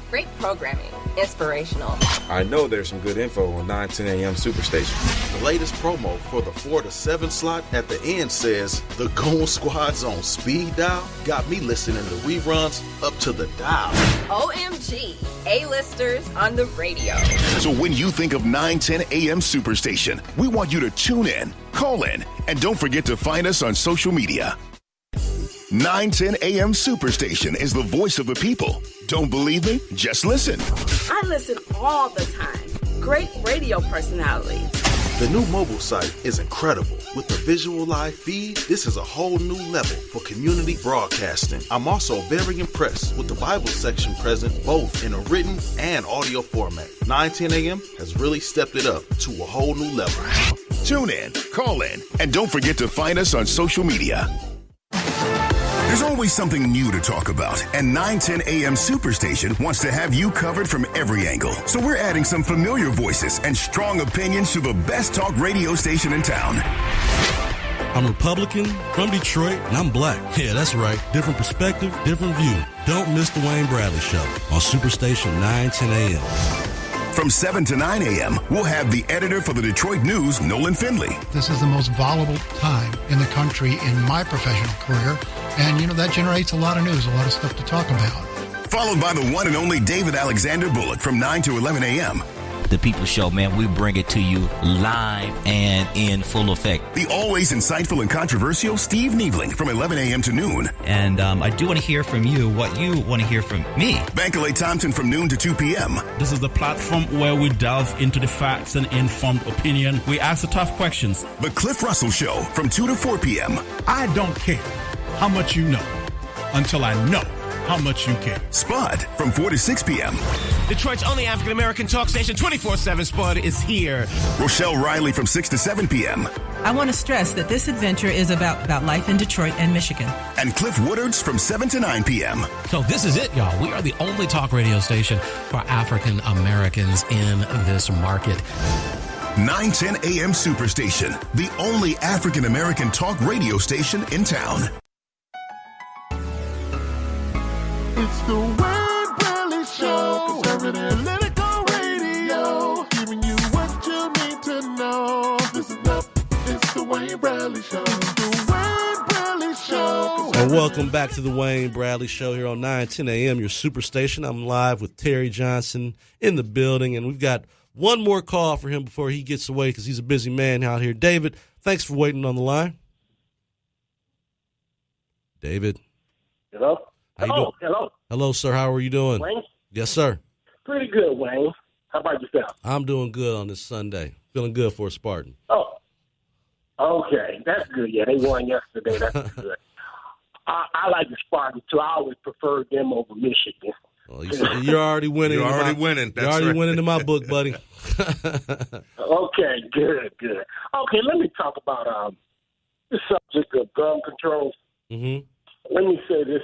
Great programming. Inspirational. I know there's some good info on 910 AM Superstation. The latest promo for the 4 to 7 slot at the end says, the Goon Squad's on speed dial got me listening to reruns up to the dial. OMG. A-listers on the radio. So when you think of 910 AM Superstation, we want you to tune in, call in, and don't forget to find us on social media. 910 AM Superstation is the voice of the people. Don't believe me? Just listen. I listen all the time. Great radio personalities. The new mobile site is incredible. With the visual live feed, this is a whole new level for community broadcasting. I'm also very impressed with the Bible section present both in a written and audio format. 910 AM has really stepped it up to a whole new level. Tune in, call in, and don't forget to find us on social media. There's always something new to talk about, and 910 AM Superstation wants to have you covered from every angle. So we're adding some familiar voices and strong opinions to the best talk radio station in town. I'm Republican, from Detroit, and I'm black. Yeah, that's right. Different perspective, different view. Don't miss the Wayne Bradley Show on Superstation 910 AM. From 7 to 9 a.m., we'll have the editor for the Detroit News, Nolan Finley. This is the most volatile time in the country in my professional career. And, that generates a lot of news, a lot of stuff to talk about. Followed by the one and only David Alexander Bullock from 9 to 11 a.m. The People Show, man, we bring it to you live and in full effect. The always insightful and controversial Steve Niebling from 11 a.m. to noon. And I do want to hear from you what you want to hear from me. Bankalei Thompson from noon to 2 p.m. This is the platform where we delve into the facts and informed opinion. We ask the tough questions. The Cliff Russell Show from 2 to 4 p.m. I don't care how much you know until I know how much you care. Spud from 4 to 6 p.m. Detroit's only African-American talk station, 24/7 Spud is here. Rochelle Riley from 6 to 7 p.m. I want to stress that this adventure is about life in Detroit and Michigan. And Cliff Woodards from 7 to 9 p.m. So this is it, y'all. We are the only talk radio station for African-Americans in this market. 910 AM Superstation, the only African-American talk radio station in town. It's the Wayne Bradley Show. Conservative Political Radio. Giving you what you need to know. Listen up. It's the Wayne Bradley Show. It's the Wayne Bradley Show. And welcome back to the Wayne Bradley Show here on 910 AM, your Superstation. I'm live with Terry Johnson in the building, and we've got one more call for him before he gets away because he's a busy man out here. David, thanks for waiting on the line. David. Hello? How you doing? Hello. Hello, sir. How are you doing? Wayne? Yes, sir. Pretty good, Wayne. How about yourself? I'm doing good on this Sunday. Feeling good for a Spartan. Oh, okay. That's good. Yeah, they won yesterday. That's good. I like the Spartans, too. I always preferred them over Michigan. Well, you're already winning. You're already winning. You're already winning in my book, buddy. Okay, good. Okay, let me talk about the subject of gun control. Mm-hmm. Let me say this.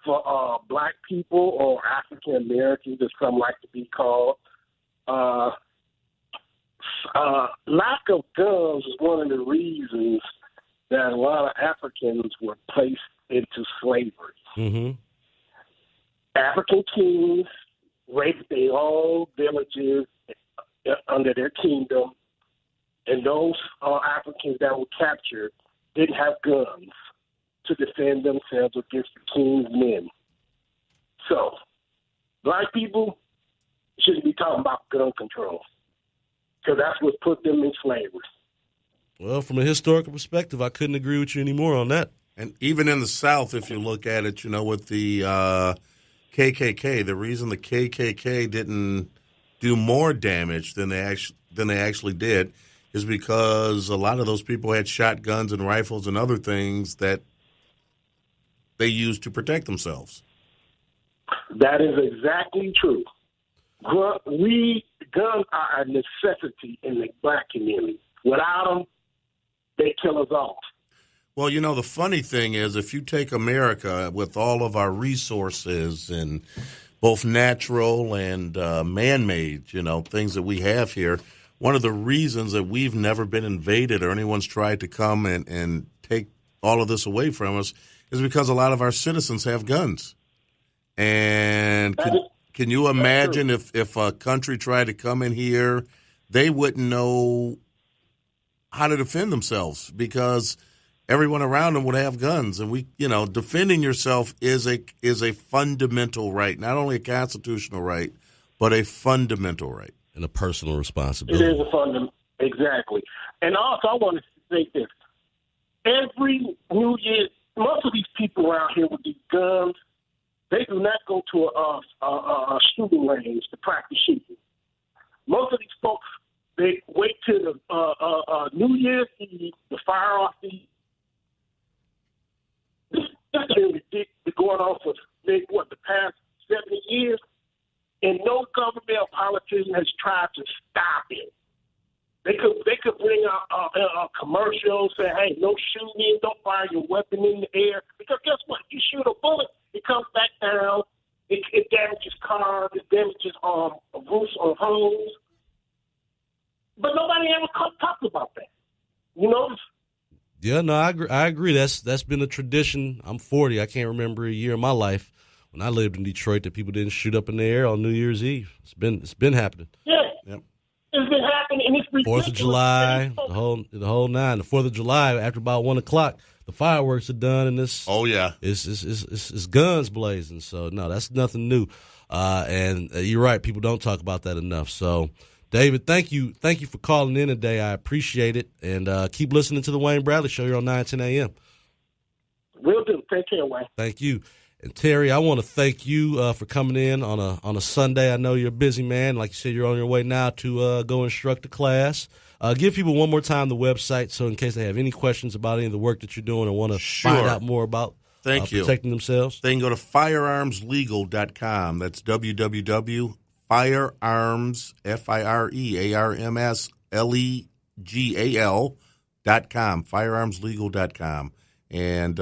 For black people or African Americans, as some like to be called, lack of guns is one of the reasons that a lot of Africans were placed into slavery. Mm-hmm. African kings raided their own villages under their kingdom, and those Africans that were captured didn't have guns to defend themselves against the king's men. So, black people shouldn't be talking about gun control because that's what put them in slavery. Well, from a historical perspective, I couldn't agree with you anymore on that. And even in the South, if you look at it, with the KKK, the reason the KKK didn't do more damage than they actually did is because a lot of those people had shotguns and rifles and other things that they used to protect themselves. That is exactly true. Guns are a necessity in the black community. Without them, they kill us off. Well, the funny thing is, if you take America with all of our resources and both natural and man-made, things that we have here, one of the reasons that we've never been invaded or anyone's tried to come and take all of this away from us is because a lot of our citizens have guns. And can you imagine if a country tried to come in here, they wouldn't know how to defend themselves because everyone around them would have guns. And defending yourself is a fundamental right, not only a constitutional right, but a fundamental right. And a personal responsibility. It is a fundamental, exactly. And also, I want to say this. Every New Year, most of these people around here with these guns, they do not go to a shooting range to practice shooting. Most of these folks, they wait till the New Year's Eve to fire off these. This has been going on for the past 70 years, and no government or politician has tried to stop it. They could bring a commercial, say, hey, no shooting, don't fire your weapon in the air. Because guess what? You shoot a bullet, it comes back down, it damages cars, it damages roofs on homes. But nobody ever talked about that. Yeah, no, I agree. That's been a tradition. I'm 40. I can't remember a year in my life when I lived in Detroit that people didn't shoot up in the air on New Year's Eve. It's been happening. Yeah. Yep. It's been happening, and it's ridiculous. 4th of July, the whole nine. The 4th of July, after about 1 o'clock, the fireworks are done, and it's guns blazing. So no, that's nothing new. And you're right, people don't talk about that enough. So, David, thank you for calling in today. I appreciate it, and keep listening to the Wayne Bradley Show here on 910 a.m. Will do. Take care, Wayne. Thank you. And Terry, I want to thank you for coming in on a Sunday. I know you're a busy man. Like you said, you're on your way now to go instruct a class. Give people one more time the website, so in case they have any questions about any of the work that you're doing or want to find out more about protecting themselves. They can go to firearmslegal.com. That's www.firearms, FIREARMSLEGAL.com, firearmslegal.com. And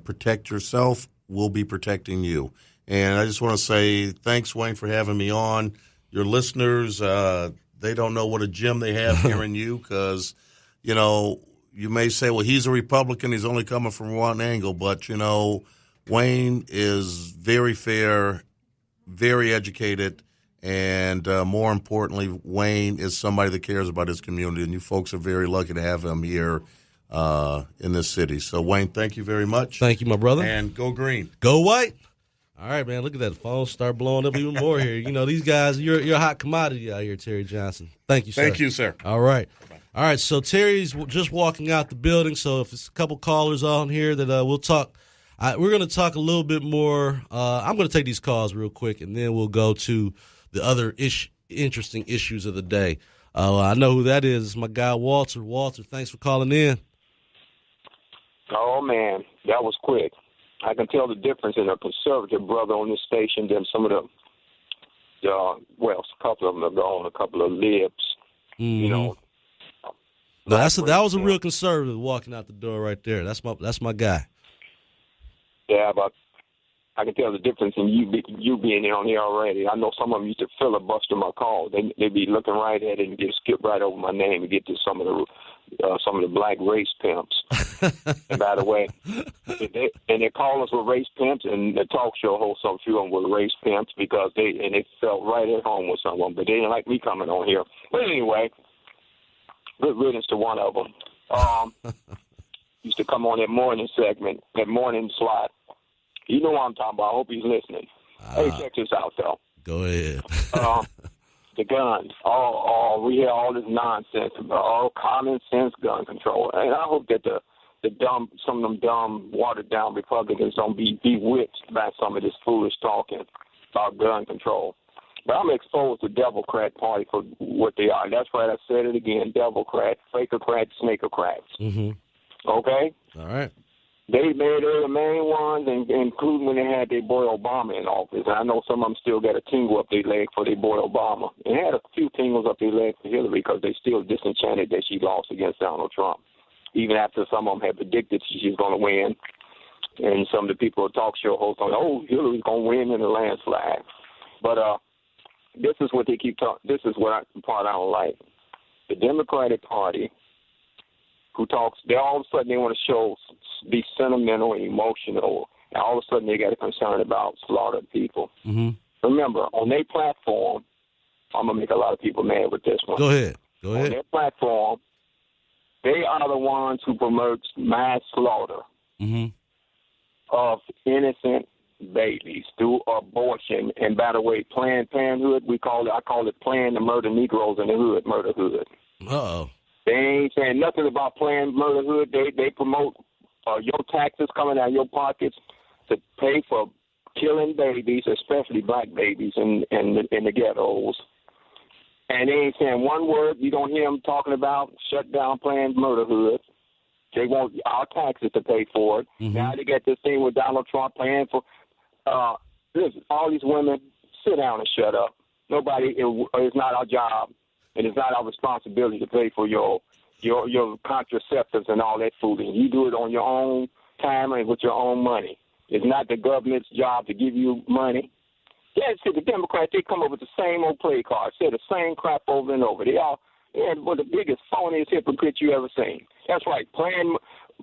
protect yourself. We'll be protecting you. And I just want to say thanks, Wayne, for having me on. Your listeners, they don't know what a gem they have hearing you because, you may say, well, he's a Republican. He's only coming from one angle. But, Wayne is very fair, very educated, and more importantly, Wayne is somebody that cares about his community. And you folks are very lucky to have him here in this city. So, Wayne, thank you very much. Thank you, my brother. And go green. Go white. All right, man, look at that. The phones start blowing up even more here. These guys, you're a hot commodity out here, Terry Johnson. Thank you, sir. Thank you, sir. All right. All right, so Terry's just walking out the building, so if it's a couple callers on here that we'll talk. We're going to talk a little bit more. I'm going to take these calls real quick, and then we'll go to the other interesting issues of the day. I know who that is. It's my guy, Walter. Walter, thanks for calling in. Oh, man, that was quick. I can tell the difference in a conservative brother on this station than some of the, a couple of them are gone, a couple of libs, No, that was a real conservative walking out the door right there. That's my guy. Yeah, but I can tell the difference in you being on here already. I know some of them used to filibuster my calls. They be looking right at it and just skip right over my name and get to some of the black race pimps. And by the way, they call us with race pimps, and the talk show hosts, some few of them were race pimps because they felt right at home with someone, but they didn't like me coming on here. But anyway, good riddance to one of them. Used to come on that morning segment, that morning slot. You know what I'm talking about. I hope he's listening. Hey, check this out, though. Go ahead. The guns. We hear all this nonsense about all common sense gun control. And I hope that some of them dumb, watered down Republicans don't be bewitched by some of this foolish talking about gun control. But I'm exposed to Democrat Party for what they are. That's right. I said it again. Democrat, fakercrats, snakercrats. Mm-hmm. Okay? All right. They the main ones, including when they had their boy Obama in office. And I know some of them still got a tingle up their leg for their boy Obama. And had a few tingles up their leg for Hillary because they still disenchanted that she lost against Donald Trump, even after some of them had predicted she's going to win. And some of the people at talk show hosts on, Hillary's going to win in a landslide. But this is what they keep talking. This is the part I don't like. The Democratic Party, who talks, they all of a sudden they want to be sentimental and emotional, and all of a sudden they got a concern about slaughtered people. Mm-hmm. Remember, on their platform, I'm going to make a lot of people mad with this one. Go ahead. On their platform, they are the ones who promote mass slaughter of innocent babies through abortion. And by the way, Planned Parenthood, I call it Plan to Murder Negroes in the Hood, Murder Hood. Uh-oh. They ain't saying nothing about Planned Murder Hood. They promote your taxes coming out of your pockets to pay for killing babies, especially black babies in the ghettos. And they ain't saying one word. You don't hear them talking about shut down Planned Murder Hood. They want our taxes to pay for it. Mm-hmm. Now they got this thing with Donald Trump paying for. Listen, all these women, sit down and shut up. It's not our job. And it's not our responsibility to pay for your contraceptives and all that fooling. You do it on your own time and with your own money. It's not the government's job to give you money. Yeah, see, the Democrats, they come up with the same old play card, say the same crap over and over. They're one of the biggest phoniest hypocrites you ever seen. That's right, plan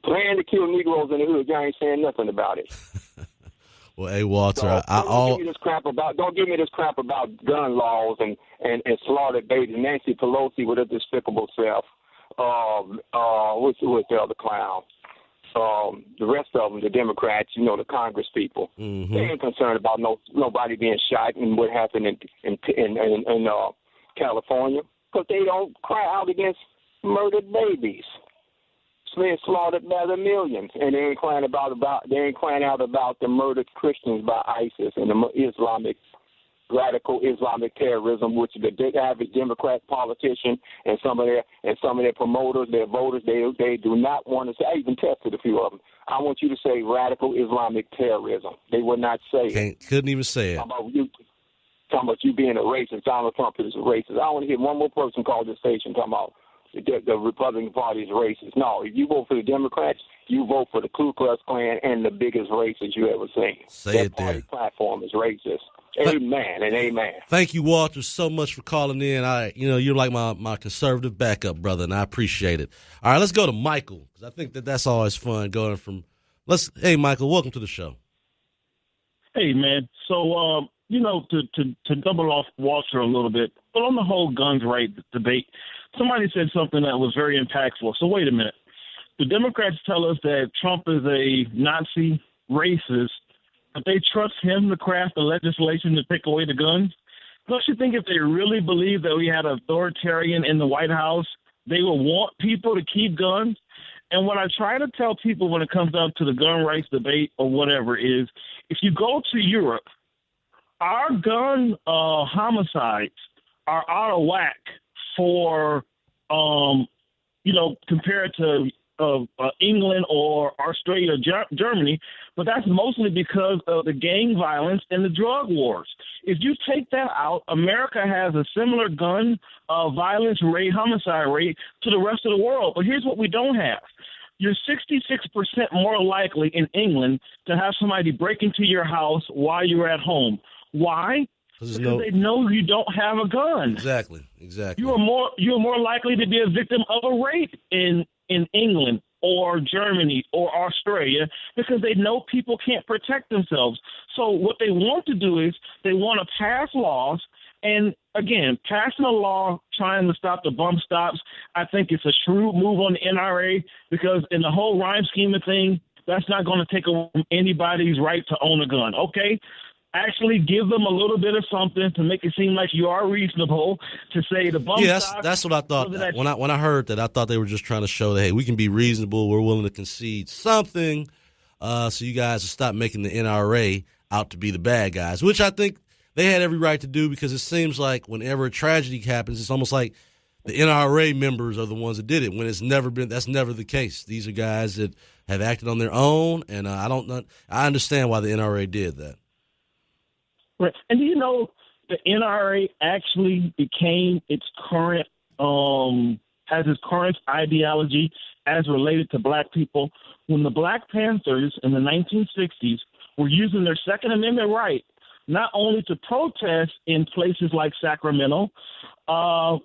to kill Negroes in the hood. Y'all ain't saying nothing about it. Well, hey, Walter, So, don't give me this crap about gun laws and slaughtered babies. Nancy Pelosi with her despicable self. What's the other clown? The rest of them, the Democrats, the Congress people, they ain't concerned about nobody being shot and what happened in California, because they don't cry out against murdered babies being slaughtered by the millions, and they ain't crying out about the murdered Christians by ISIS and the radical Islamic terrorism, which the average Democrat politician and some of their promoters, their voters, they do not want to say. I even tested a few of them. I want you to say radical Islamic terrorism. They would not say it. Couldn't even say it. Talking about you being a racist. Donald Trump is a racist. I want to hear one more person call this station talking about the Republican Party is racist. No, if you vote for the Democrats, you vote for the Ku Klux Klan and the biggest racist you ever seen. Say it party there. Platform is racist. Amen and amen. Thank you, Walter, so much for calling in. You're like my conservative backup brother, and I appreciate it. All right, let's go to Michael, because I think that's always fun going from. Hey, Michael, welcome to the show. Hey, man. So, to double off Walter a little bit, but on the whole guns right debate, somebody said something that was very impactful. So wait a minute. The Democrats tell us that Trump is a Nazi racist, but they trust him to craft the legislation to take away the guns? Don't you think if they really believe that we had an authoritarian in the White House, they would want people to keep guns? And what I try to tell people when it comes down to the gun rights debate or whatever is, if you go to Europe, our gun homicides are out of whack for, compared to England or Australia or Germany, but that's mostly because of the gang violence and the drug wars. If you take that out, America has a similar gun violence rate, homicide rate to the rest of the world. But here's what we don't have. You're 66% more likely in England to have somebody break into your house while you're at home. Why? Because they know you don't have a gun. Exactly. You are more likely to be a victim of a rape in England or Germany or Australia because they know people can't protect themselves. So what they want to do is they want to pass laws. And again, passing a law trying to stop the bump stops, I think it's a shrewd move on the NRA because in the whole rhyme scheme of things, that's not going to take away anybody's right to own a gun. Okay? Actually give them a little bit of something to make it seem like you are reasonable to say the bump stops. That's what I thought. When I heard that, I thought they were just trying to show that, hey, we can be reasonable. We're willing to concede something so you guys will stop making the NRA out to be the bad guys, which I think they had every right to do because it seems like whenever a tragedy happens, it's almost like the NRA members are the ones that did it when that's never the case. These are guys that have acted on their own, and I understand why the NRA did that. Right. And do you know the NRA actually became its current has its current ideology as related to black people when the Black Panthers in the 1960s were using their Second Amendment right not only to protest in places like Sacramento,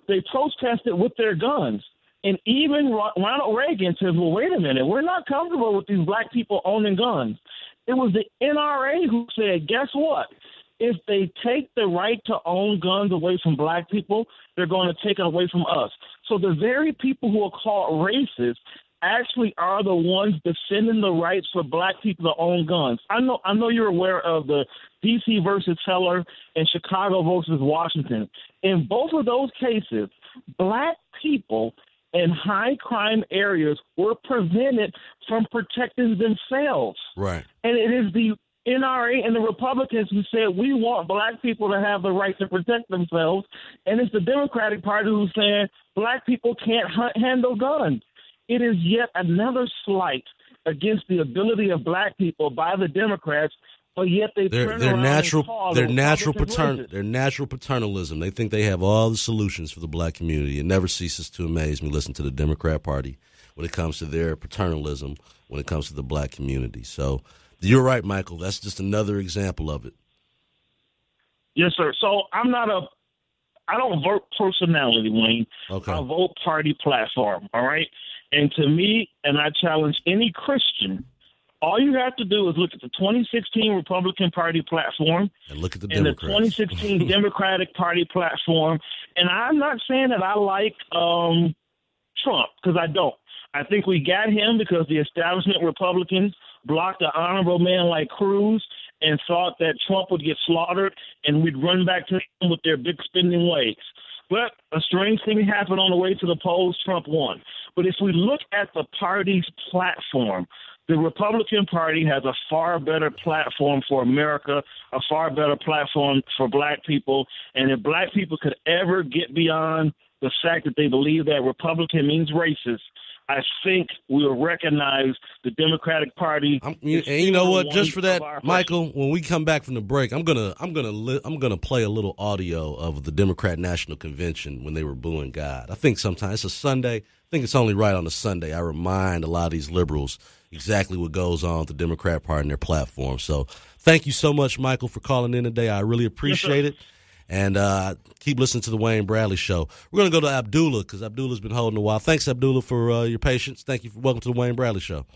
they protested with their guns. And even Ronald Reagan says, well, wait a minute, we're not comfortable with these black people owning guns. It was the NRA who said, guess what? If they take the right to own guns away from black people, they're going to take it away from us. So the very people who are called racist actually are the ones defending the rights for black people to own guns. I know you're aware of the D.C. versus Heller and Chicago versus Washington. In both of those cases, black people in high crime areas were prevented from protecting themselves. Right. And it is the NRA and the Republicans who said we want black people to have the right to protect themselves, and it's the Democratic Party who's saying black people can't handle guns. It is yet another slight against the ability of black people by the Democrats, but yet their natural paternalism. They think they have all the solutions for the black community. It never ceases to amaze me. Listen to the Democrat Party when it comes to their paternalism when it comes to the black community. So. You're right, Michael. That's just another example of it. Yes, sir. So I don't vote personality, Wayne. Okay. I vote party platform, all right? And to me, and I challenge any Christian All you have to do is look at the 2016 Republican Party platform and look at the and the 2016 Democratic Party platform. And I'm not saying that I like Trump, because I don't. I think we got him because the establishment Republicans blocked an honorable man like Cruz and thought that Trump would get slaughtered and we'd run back to him with their big spending ways. But a strange thing happened on the way to the polls. Trump won. But if we look at the party's platform, the Republican Party has a far better platform for America, a far better platform for black people. And if black people could ever get beyond the fact that they believe that Republican means racist, I think we'll recognize the Democratic Party. And you know what? Just for that, Michael, when we come back from the break, I'm gonna play a little audio of the Democrat National Convention when they were booing God. I think sometimes it's a Sunday. I think it's only right on a Sunday. I remind a lot of these liberals exactly what goes on with the Democrat Party and their platform. So thank you so much, Michael, for calling in today. I really appreciate it. And keep listening to the Wayne Bradley Show. We're going to go to Abdullah because Abdullah's been holding a while. Thanks, Abdullah, for your patience. Thank you. Welcome to the Wayne Bradley Show.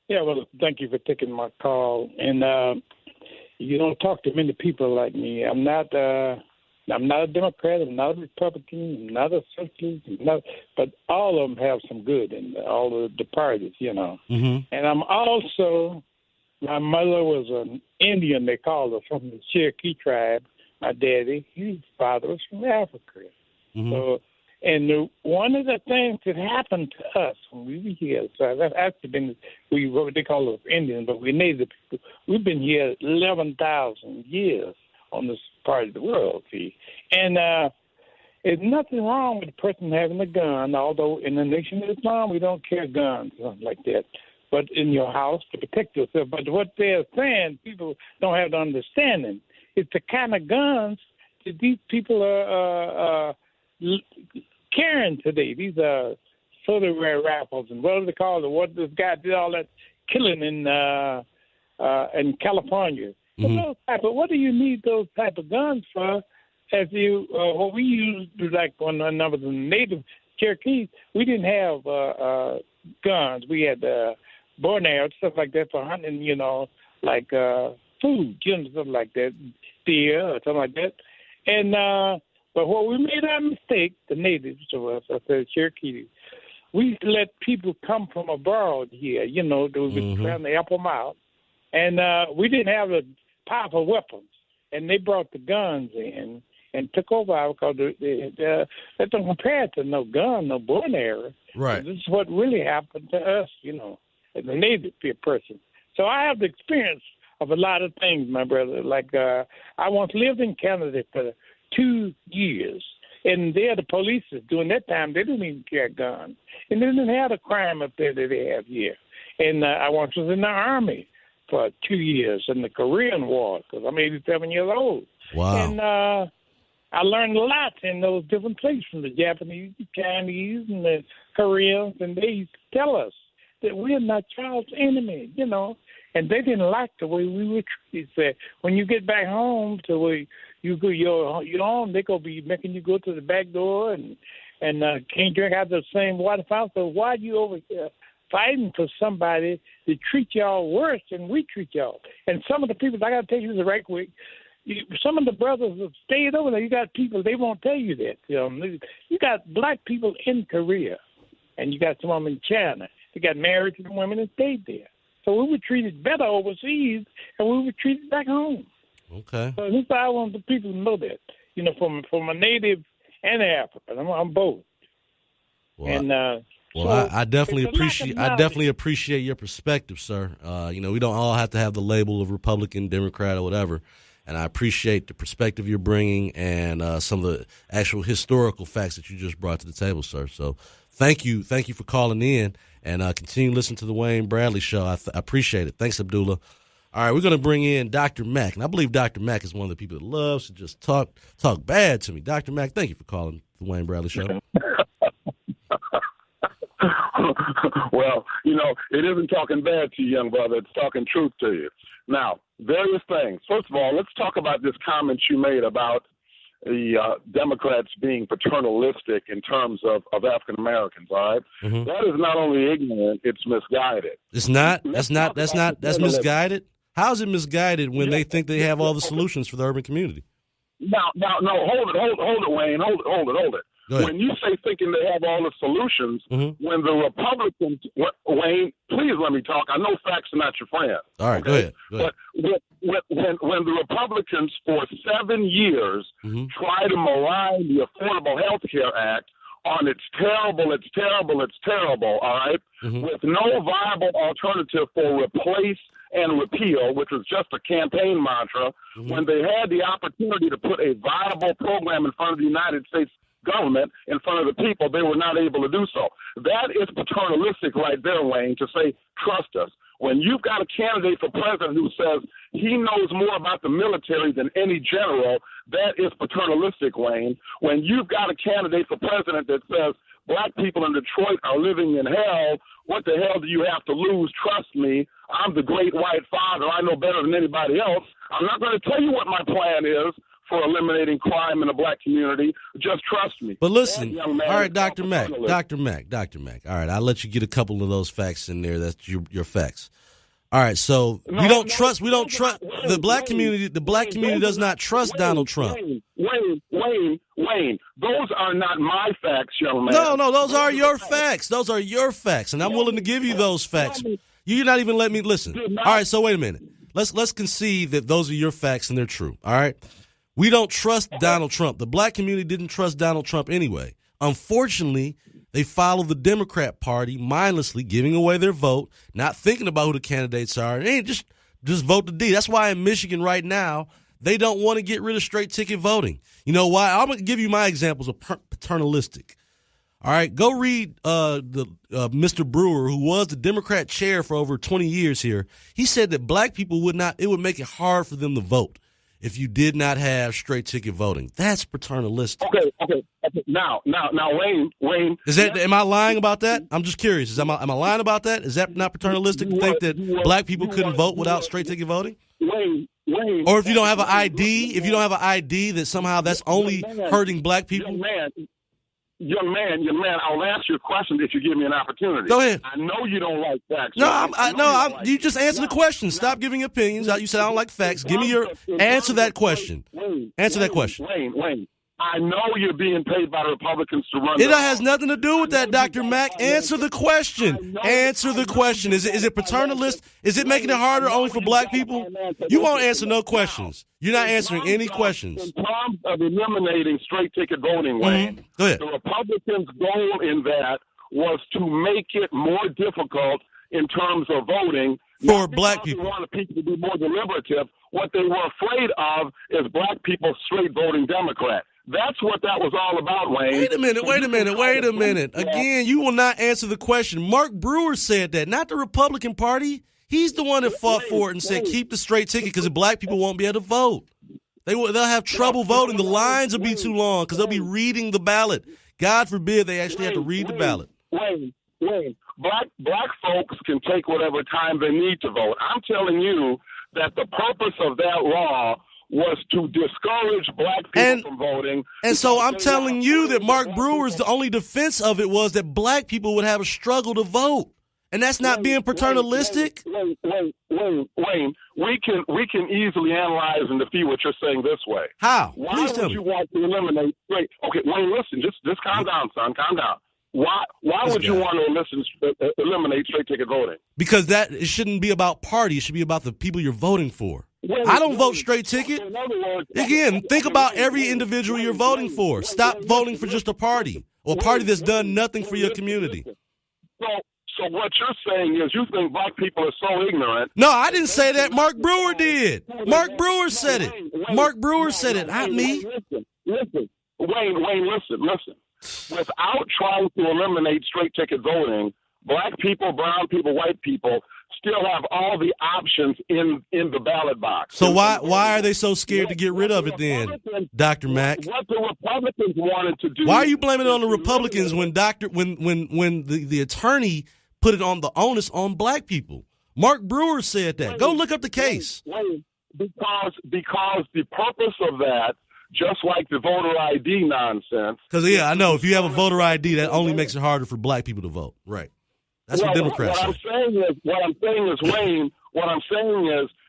Yeah, well, thank you for taking my call. And you don't talk to many people like me. I'm not a Democrat. I'm not a Republican. I'm not a socialist. But all of them have some good in all of the parties, you know. Mm-hmm. And I'm also, my mother was an Indian, they called her, from the Cherokee tribe. My daddy, his father was from Africa. Mm-hmm. So, and one of the things that happened to us when we were here, so that's actually been, what they call us Indians, but we're native people. We've been here 11,000 years on this part of the world, see. And there's nothing wrong with a person having a gun, although in the Nation of Islam, we don't carry guns, something like that. But in your house to protect yourself. But what they're saying, people don't have the understanding. It's the kind of guns that these people are carrying today. These are soda rare rifles and what do they call it? What this guy did all that killing in California. Mm-hmm. What do you need those type of guns for? As you, what we used to, like when I was in native Cherokee, we didn't have guns. We had bow and arrows, stuff like that for hunting. You know, like food, you know, something like that. Deer or something like that. And but what we made our mistake, the natives of us, I said Cherokee, we let people come from abroad here, you know, they were trying to help them out. And we didn't have the powerful weapons. And they brought the guns in and took over because that don't compare to no gun, no bow and arrow. Right. This is what really happened to us, you know, as a native person. So I have the experience of a lot of things, my brother. Like I once lived in Canada for 2 years, and there the police during that time they didn't even carry guns, and they didn't have the crime up there that they have here. And I once was in the army for 2 years in the Korean War because I'm 87 years old. Wow. And I learned a lot in those different places from the Japanese, the Chinese, and the Koreans, and they used to tell us that we're not child's enemy, you know. And they didn't like the way we were treated. Said when you get back home to where you go, your home, they gonna be making you go to the back door and can't drink out of the same water fountain. So why are you over here fighting for somebody to treat y'all worse than we treat y'all? And some of the people, I gotta tell you this right quick. Some of the brothers have stayed over there. You got people, they won't tell you that. You know, you got black people in Korea, and you got some of them in China. They got married to the women and stayed there. So we were treated better overseas, and we were treated back home. Okay. So this I want the people to know that, you know, from a native and African. I'm both. Well, and I definitely appreciate your perspective, sir. You know, we don't all have to have the label of Republican, Democrat, or whatever. And I appreciate the perspective you're bringing and some of the actual historical facts that you just brought to the table, sir. So thank you for calling in. And continue to listen to the Wayne Bradley Show. I appreciate it. Thanks, Abdullah. All right, we're going to bring in Dr. Mack. And I believe Dr. Mack is one of the people that loves to just talk bad to me. Dr. Mack, thank you for calling the Wayne Bradley Show. Well, you know, it isn't talking bad to you, young brother. It's talking truth to you. Now, various things. First of all, let's talk about this comment you made about the Democrats being paternalistic in terms of African Americans. All right, that is not only ignorant; it's misguided. It's not. That's misguided. How is it misguided when they think they have all the solutions for the urban community? No, hold it, Wayne, hold it. When you say thinking they have all the solutions, when the Republicans, Wayne, please let me talk. I know facts are not your friend. All right, okay? Go ahead. But when the Republicans for 7 years try to malign the Affordable Health Care Act on it's terrible, all right, with no viable alternative for replace and repeal, which was just a campaign mantra, when they had the opportunity to put a viable program in front of the United States government, in front of the people, they were not able to do so. That is paternalistic right there, Wayne, to say, trust us. When you've got a candidate for president who says he knows more about the military than any general, that is paternalistic, Wayne. When you've got a candidate for president that says black people in Detroit are living in hell, what the hell do you have to lose? Trust me, I'm the great white father. I know better than anybody else. I'm not going to tell you what my plan is for eliminating crime in the black community. Just trust me. But listen, all right, Dr. Mack. All right, I'll let you get a couple of those facts in there. That's your facts. All right, so we don't trust the black community. The black community does not trust Donald Trump. Wayne, those are not my facts, young man. No, those are your facts. Those are your facts, and I'm willing to give you those facts. You're not even letting me listen. All right, so wait a minute. Let's concede that those are your facts and they're true. All right. We don't trust Donald Trump. The black community didn't trust Donald Trump anyway. Unfortunately, they follow the Democrat Party mindlessly, giving away their vote, not thinking about who the candidates are. They just vote the D. That's why in Michigan right now, they don't want to get rid of straight ticket voting. You know why? I'm going to give you my examples of paternalistic. All right, go read Mr. Brewer, who was the Democrat chair for over 20 years here. He said that black people it would make it hard for them to vote if you did not have straight ticket voting. That's paternalistic. Okay. Now, Wayne. Am I lying about that? I'm just curious. Am I lying about that? Is that not paternalistic to think that black people couldn't vote without straight ticket voting? Wayne. Or if you don't have an ID, that somehow that's only hurting black people? Young man, I'll ask you a question if you give me an opportunity. Go ahead. I know you don't like facts. You just answer the question. Stop giving opinions. You said I don't like facts. Give me answer that question. Answer that question. Wayne, I know you're being paid by the Republicans to run. It has nothing to do with that, Dr. Mack. Answer the question. Answer the question. Is it paternalist? Is it making it harder only for black people? You won't answer no questions. You're not answering any questions. In terms of eliminating straight ticket voting, Wayne, Go ahead. The Republicans' goal in that was to make it more difficult in terms of voting for black people. They wanted people to be more deliberative. What they were afraid of is black people straight voting Democrat. That's what that was all about, Wayne. Wait a minute. Again, you will not answer the question. Mark Brewer said that, not the Republican Party. He's the one that fought for it and said keep the straight ticket because the black people won't be able to vote. They'll have trouble voting. The lines will be too long because they'll be reading the ballot. God forbid they actually have to read the ballot. Wayne, black folks can take whatever time they need to vote. I'm telling you that the purpose of that law was to discourage black people from voting. And so I'm telling you that Mark Brewer's the only defense of it was that black people would have a struggle to vote. And that's not being paternalistic. Wayne, we can easily analyze and defeat what you're saying this way. How? Why would you want to eliminate straight? Okay, Wayne, listen, just calm down, son, calm down. Why would you want to eliminate straight ticket voting? Because it shouldn't be about party. It should be about the people you're voting for. I don't vote straight ticket. Again, think about every individual you're voting for. Stop voting for just a party or a party that's done nothing for your community. So what you're saying is you think black people are so ignorant. No, I didn't say that. Mark Brewer did. Mark Brewer said it. Mark Brewer said it, not me. Listen. Wayne, listen. Without trying to eliminate straight ticket voting, black people, brown people, white people still have all the options in the ballot box. So why are they so scared to get rid of it then, Dr. Mack? What the Republicans wanted to do. Why are you blaming it on the Republicans when the attorney put it on the onus on black people? Mark Brewer said that. Go look up the case. Because the purpose of that just like the voter ID nonsense. Because, yeah, I know. If you have a voter ID, that only makes it harder for black people to vote. Right. That's what Democrats say. What I'm saying is, Wayne,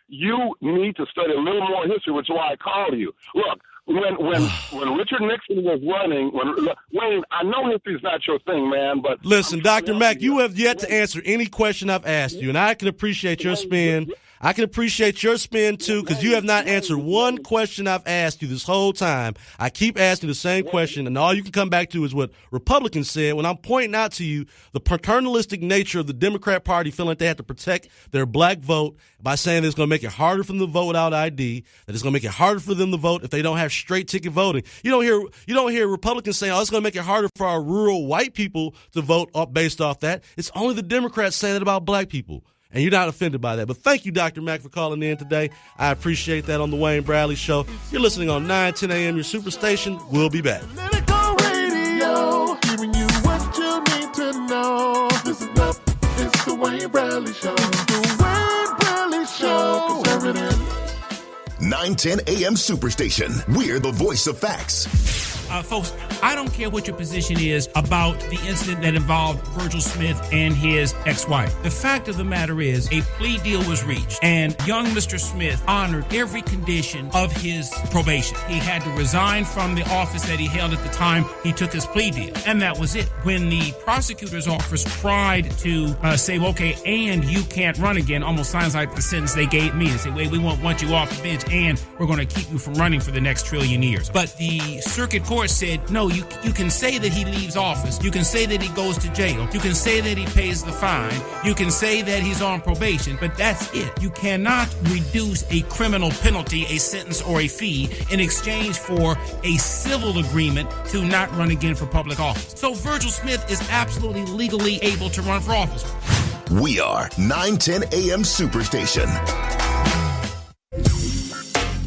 you need to study a little more history, which is why I called you. Look, when Richard Nixon was running, Wayne, I know history's not your thing, man, but listen, Dr. Mack, you have yet to answer any question I've asked you, and I can appreciate your spin. I can appreciate your spin, too, because you have not answered one question I've asked you this whole time. I keep asking the same question, and all you can come back to is what Republicans said when I'm pointing out to you the paternalistic nature of the Democrat Party feeling like they have to protect their black vote by saying that it's going to make it harder for them to vote without ID, that it's going to make it harder for them to vote if they don't have straight ticket voting. You don't hear Republicans saying, it's going to make it harder for our rural white people to vote based off that. It's only the Democrats saying that about black people. And you're not offended by that. But thank you, Dr. Mack, for calling in today. I appreciate that on the Wayne Bradley Show. You're listening on 910 a.m., your superstation. We'll be back. Radio, giving you what you need to know. Listen up, it's the Wayne Bradley Show. It's the Wayne Bradley Show. 910 a.m. Superstation. We're the voice of facts. Folks, I don't care what your position is about the incident that involved Virgil Smith and his ex-wife. The fact of the matter is a plea deal was reached, and young Mr. Smith honored every condition of his probation. He had to resign from the office that he held at the time he took his plea deal, and that was it. When the prosecutor's office tried to say, okay, and you can't run again, almost sounds like the sentence they gave me. They say, wait, we want you off the bench, and we're going to keep you from running for the next trillion years. But the circuit court said, no, you can say that he leaves office. You can say that he goes to jail. You can say that he pays the fine. You can say that he's on probation, but that's it. You cannot reduce a criminal penalty, a sentence, or a fee in exchange for a civil agreement to not run again for public office. So Virgil Smith is absolutely legally able to run for office. We are 910 a.m. Superstation.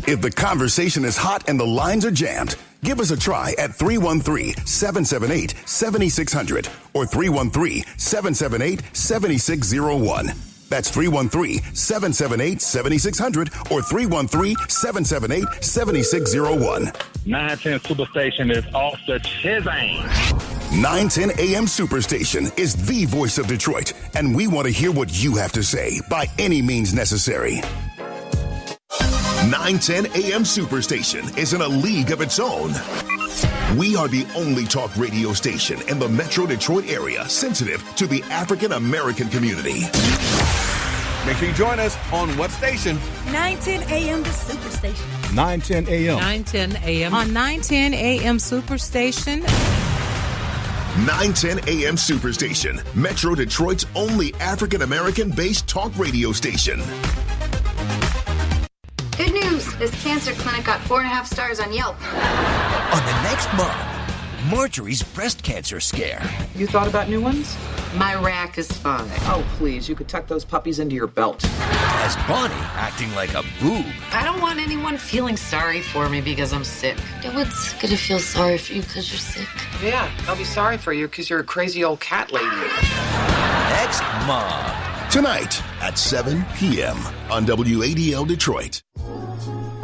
If the conversation is hot and the lines are jammed, give us a try at 313-778-7600 or 313-778-7601. That's 313-778-7600 or 313-778-7601. 910 Superstation is off the chisane. 910 AM Superstation is the voice of Detroit, and we want to hear what you have to say by any means necessary. 910 AM Superstation is in a league of its own. We are the only talk radio station in the Metro Detroit area sensitive to the African American community. Make sure you join us on what station? 910 AM the Superstation. 910 AM. 910 AM. On 910 AM Superstation. 910 AM Superstation, Metro Detroit's only African American based talk radio station. Good news! This cancer clinic got 4.5 stars on Yelp. On the next month, Marjorie's breast cancer scare. You thought about new ones? My rack is fine. Oh, please, you could tuck those puppies into your belt. As Bonnie acting like a boob. I don't want anyone feeling sorry for me because I'm sick. No one's gonna feel sorry for you because you're sick. Yeah, I'll be sorry for you because you're a crazy old cat lady. Next month. Tonight at 7 p.m. on WADL Detroit.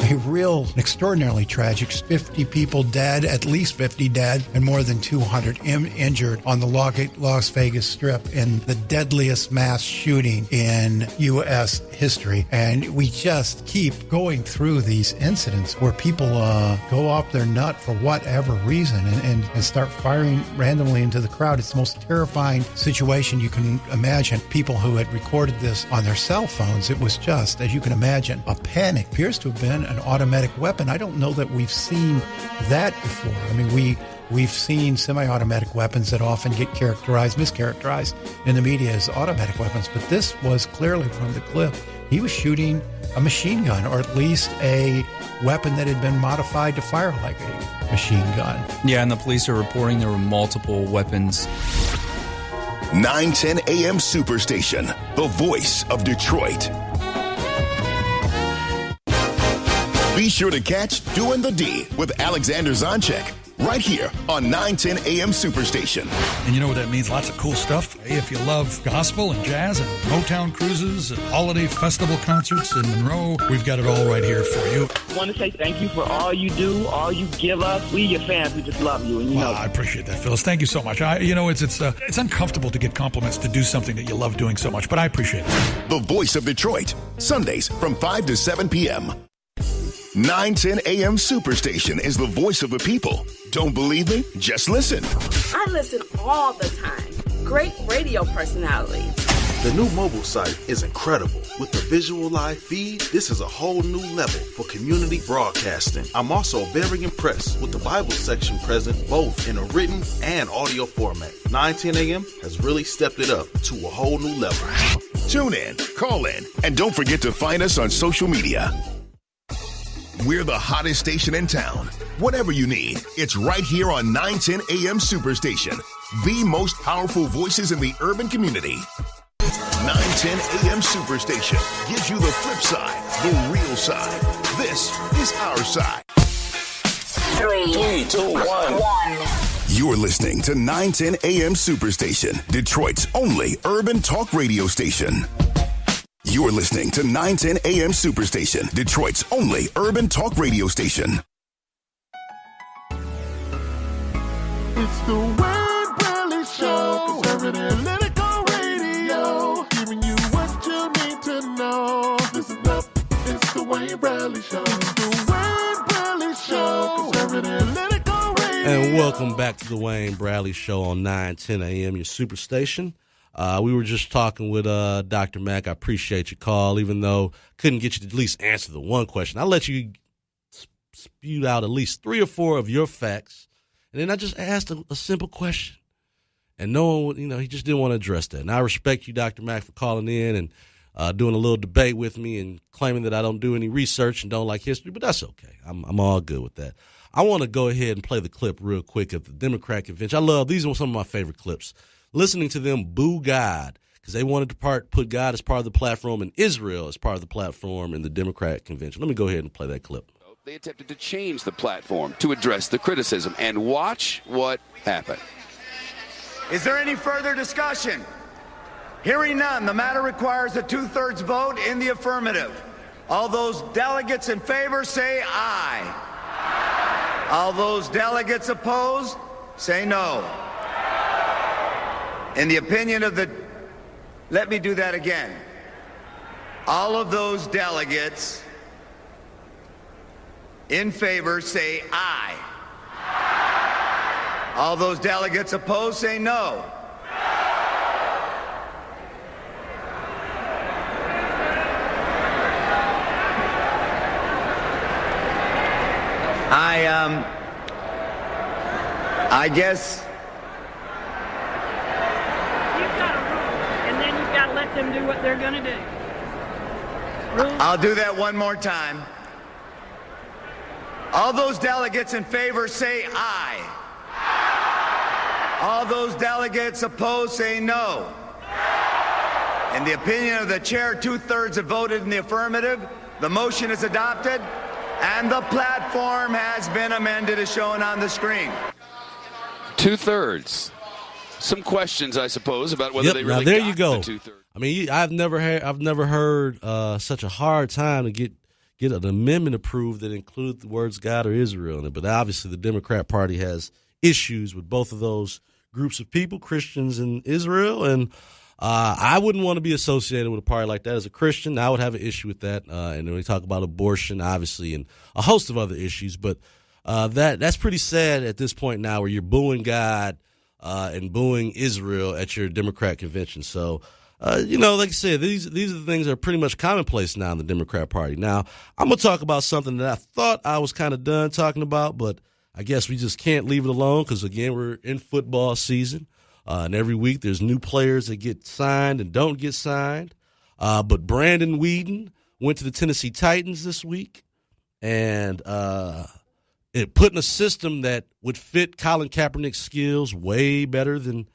A real extraordinarily tragic. 50 people dead, at least 50 dead, and more than 200 injured on the Las Vegas Strip in the deadliest mass shooting in U.S. history. And we just keep going through these incidents where people go off their nut for whatever reason and start firing randomly into the crowd. It's the most terrifying situation you can imagine. People who had recorded this on their cell phones, it was just, as you can imagine, a panic. Appears to have been an automatic weapon. I don't know that we've seen that before. I mean, we've seen semi-automatic weapons that often get mischaracterized in the media as automatic weapons, but this was clearly from the clip. He was shooting a machine gun, or at least a weapon that had been modified to fire like a machine gun. Yeah, and the police are reporting there were multiple weapons. 910 AM Superstation, the voice of Detroit. Be sure to catch Doing the D with Alexander Zonchek right here on 910 AM Superstation. And you know what that means? Lots of cool stuff. If you love gospel and jazz and Motown cruises and holiday festival concerts in Monroe, we've got it all right here for you. I want to say thank you for all you do, all you give us. We, your fans, we just love you. And you know, I appreciate that, Phyllis. Thank you so much. It's uncomfortable to get compliments to do something that you love doing so much, but I appreciate it. The voice of Detroit, Sundays from 5 to 7 p.m. 910 AM Superstation is the voice of the people. Don't believe me? Just listen. I listen all the time. Great radio personalities. The new mobile site is incredible. With the visual live feed, this is a whole new level for community broadcasting. I'm also very impressed with the Bible section present both in a written and audio format. 910 AM has really stepped it up to a whole new level. Tune in, call in, and don't forget to find us on social media. We're the hottest station in town. Whatever you need, it's right here on 910 AM Superstation. The most powerful voices in the urban community. 910 AM Superstation gives you the flip side, the real side. This is our side. 3, 2, 1. You're listening to 910 AM Superstation, Detroit's only urban talk radio station. You're listening to 910 AM Superstation, Detroit's only urban talk radio station. It's the Wayne Bradley Show. Analytical radio. Giving you what you need to know. Listen up. It's the Wayne Bradley Show. It's the Wayne Bradley Show. Analytical radio. And welcome back to the Wayne Bradley Show on 910 AM, your Superstation. We were just talking with Dr. Mack. I appreciate your call, even though couldn't get you to at least answer the one question. I'll let you spew out at least 3 or 4 of your facts, and then I just asked a simple question. And no one, he just didn't want to address that. And I respect you, Dr. Mack, for calling in and doing a little debate with me and claiming that I don't do any research and don't like history, but that's okay. I'm all good with that. I want to go ahead and play the clip real quick of the Democrat convention. These are some of my favorite clips. Listening to them boo God because they wanted to put God as part of the platform and Israel as part of the platform in the Democrat convention. Let me go ahead and play that clip. They attempted to change the platform to address the criticism, and watch what happened. Is there any further discussion? Hearing none, the matter requires a 2/3 vote in the affirmative. All those delegates in favor say aye. All those delegates opposed say no. In the opinion of the... Let me do that again. All of those delegates in favor say aye. All those delegates opposed say no. I guess... Let them do what they're going to do. I'll do that one more time. All those delegates in favor say aye. All those delegates opposed say no. In the opinion of the chair, 2/3 have voted in the affirmative. The motion is adopted, and the platform has been amended as shown on the screen. 2/3. Some questions, I suppose, about whether they really now there got you go. the 2/3. I mean, I've never heard such a hard time to get an amendment approved that includes the words God or Israel in it. But obviously, the Democrat Party has issues with both of those groups of people, Christians and Israel, and I wouldn't want to be associated with a party like that as a Christian. I would have an issue with that. And when we talk about abortion, obviously, and a host of other issues, but that's pretty sad at this point now, where you're booing God and booing Israel at your Democrat convention. So. Like I said, these are the things that are pretty much commonplace now in the Democrat Party. Now, I'm going to talk about something that I thought I was kind of done talking about, but I guess we just can't leave it alone because, again, we're in football season, and every week there's new players that get signed and don't get signed. But Brandon Weeden went to the Tennessee Titans this week, and it put in a system that would fit Colin Kaepernick's skills way better than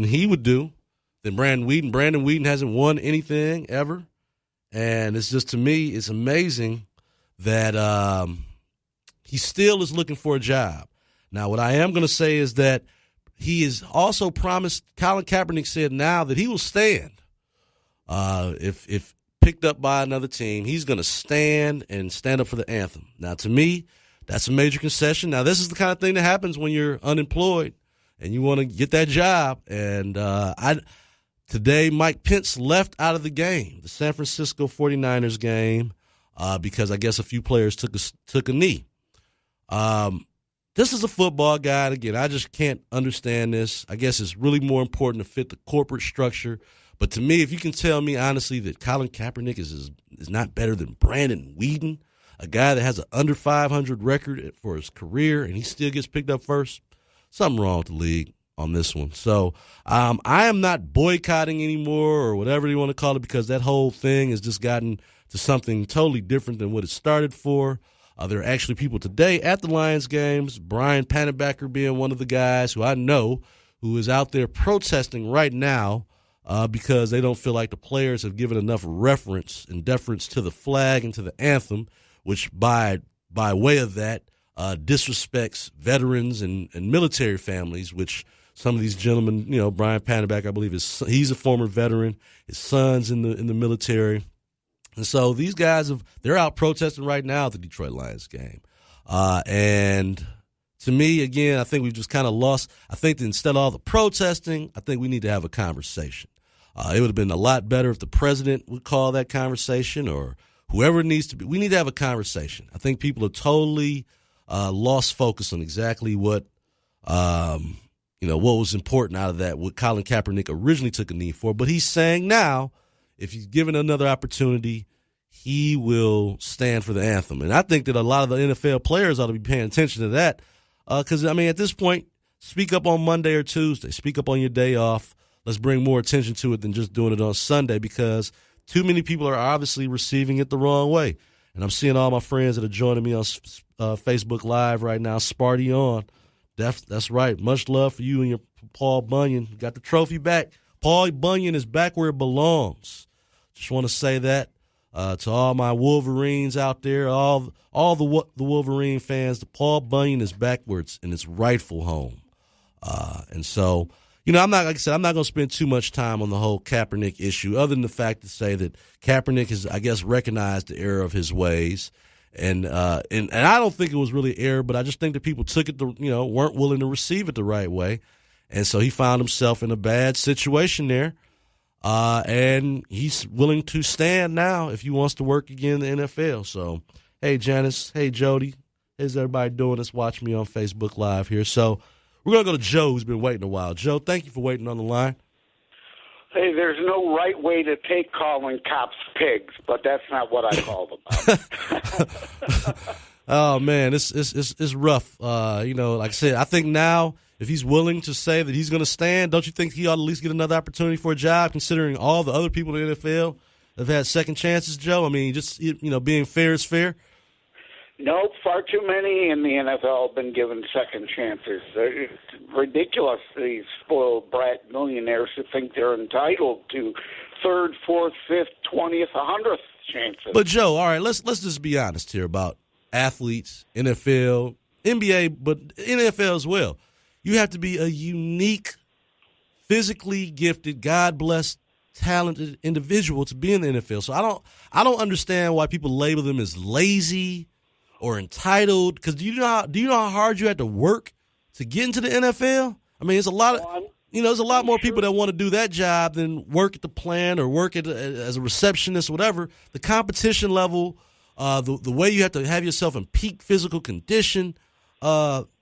he would do, than Brandon Weeden. Brandon Weeden hasn't won anything ever, and it's just, to me, it's amazing that he still is looking for a job. Now, what I am going to say is that he is also promised, Colin Kaepernick said now that he will stand. If picked up by another team, he's going to stand up for the anthem. Now, to me, that's a major concession. Now, this is the kind of thing that happens when you're unemployed and you want to get that job. And today, Mike Pence left out of the game, the San Francisco 49ers game, because I guess a few players took a knee. This is a football guy. And again, I just can't understand this. I guess it's really more important to fit the corporate structure. But to me, if you can tell me honestly that Colin Kaepernick is not better than Brandon Weeden, a guy that has an under 500 record for his career, and he still gets picked up first, something wrong with the league on this one. So I am not boycotting anymore or whatever you want to call it, because that whole thing has just gotten to something totally different than what it started for. There are actually people today at the Lions games, Brian Pannebacker being one of the guys who I know who is out there protesting right now because they don't feel like the players have given enough reference and deference to the flag and to the anthem, which by way of that disrespects veterans and military families, which some of these gentlemen, Brian Pannebacker, I believe he's a former veteran. His son's in the military. And so these guys they're out protesting right now at the Detroit Lions game. And to me, again, I think we've just kind of lost. I think that instead of all the protesting, I think we need to have a conversation. It would have been a lot better if the president would call that conversation, or whoever it needs to be. We need to have a conversation. I think people are totally lost focus on exactly what was important out of that, what Colin Kaepernick originally took a knee for. But he's saying now, if he's given another opportunity, he will stand for the anthem. And I think that a lot of the NFL players ought to be paying attention to that because, at this point, speak up on Monday or Tuesday. Speak up on your day off. Let's bring more attention to it than just doing it on Sunday, because too many people are obviously receiving it the wrong way. And I'm seeing all my friends that are joining me on Facebook Live right now, Sparty on. That's right. Much love for you and your Paul Bunyan. You got the trophy back. Paul Bunyan is back where it belongs. Just want to say that to all my Wolverines out there, all the Wolverine fans. The Paul Bunyan is back where it's in its rightful home. And so, I'm not going to spend too much time on the whole Kaepernick issue, other than the fact to say that Kaepernick has, I guess, recognized the error of his ways. And I don't think it was really error, but I just think that people took it, weren't willing to receive it the right way. And so he found himself in a bad situation there. And he's willing to stand now if he wants to work again in the NFL. So, hey, Janice. Hey, Jody. How's everybody doing that's watching me on Facebook Live here? So we're going to go to Joe, who's been waiting a while. Joe, thank you for waiting on the line. Hey, there's no right way to take calling cops pigs, but that's not what I call them. Oh, man, it's rough. Like I said, I think now if he's willing to say that he's going to stand, don't you think he ought to at least get another opportunity for a job, considering all the other people in the NFL have had second chances, Joe? Being fair is fair. No, far too many in the NFL have been given second chances. It's ridiculous, these spoiled brat millionaires who think they're entitled to third, fourth, fifth, 20th, 100th chances. But, Joe, all right, let's just be honest here about athletes, NFL, NBA, but NFL as well. You have to be a unique, physically gifted, God-blessed, talented individual to be in the NFL. So I don't understand why people label them as lazy or entitled, because do you know how hard you had to work to get into the NFL? It's a lot of there's a lot more people that want to do that job than work at the plant or work as a receptionist, whatever. The competition level, the way you have to have yourself in peak physical condition,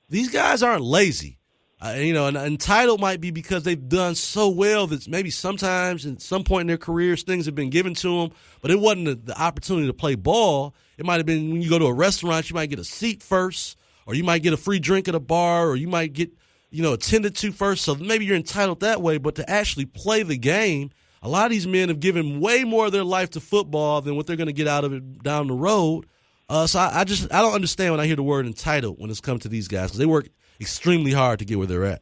these guys aren't lazy. And entitled might be because they've done so well that maybe sometimes at some point in their careers things have been given to them, but it wasn't the opportunity to play ball. It might have been when you go to a restaurant, you might get a seat first, or you might get a free drink at a bar, or you might get attended to first. So maybe you're entitled that way, but to actually play the game, a lot of these men have given way more of their life to football than what they're going to get out of it down the road. So I don't understand when I hear the word entitled when it's come to these guys, because they work extremely hard to get where they're at.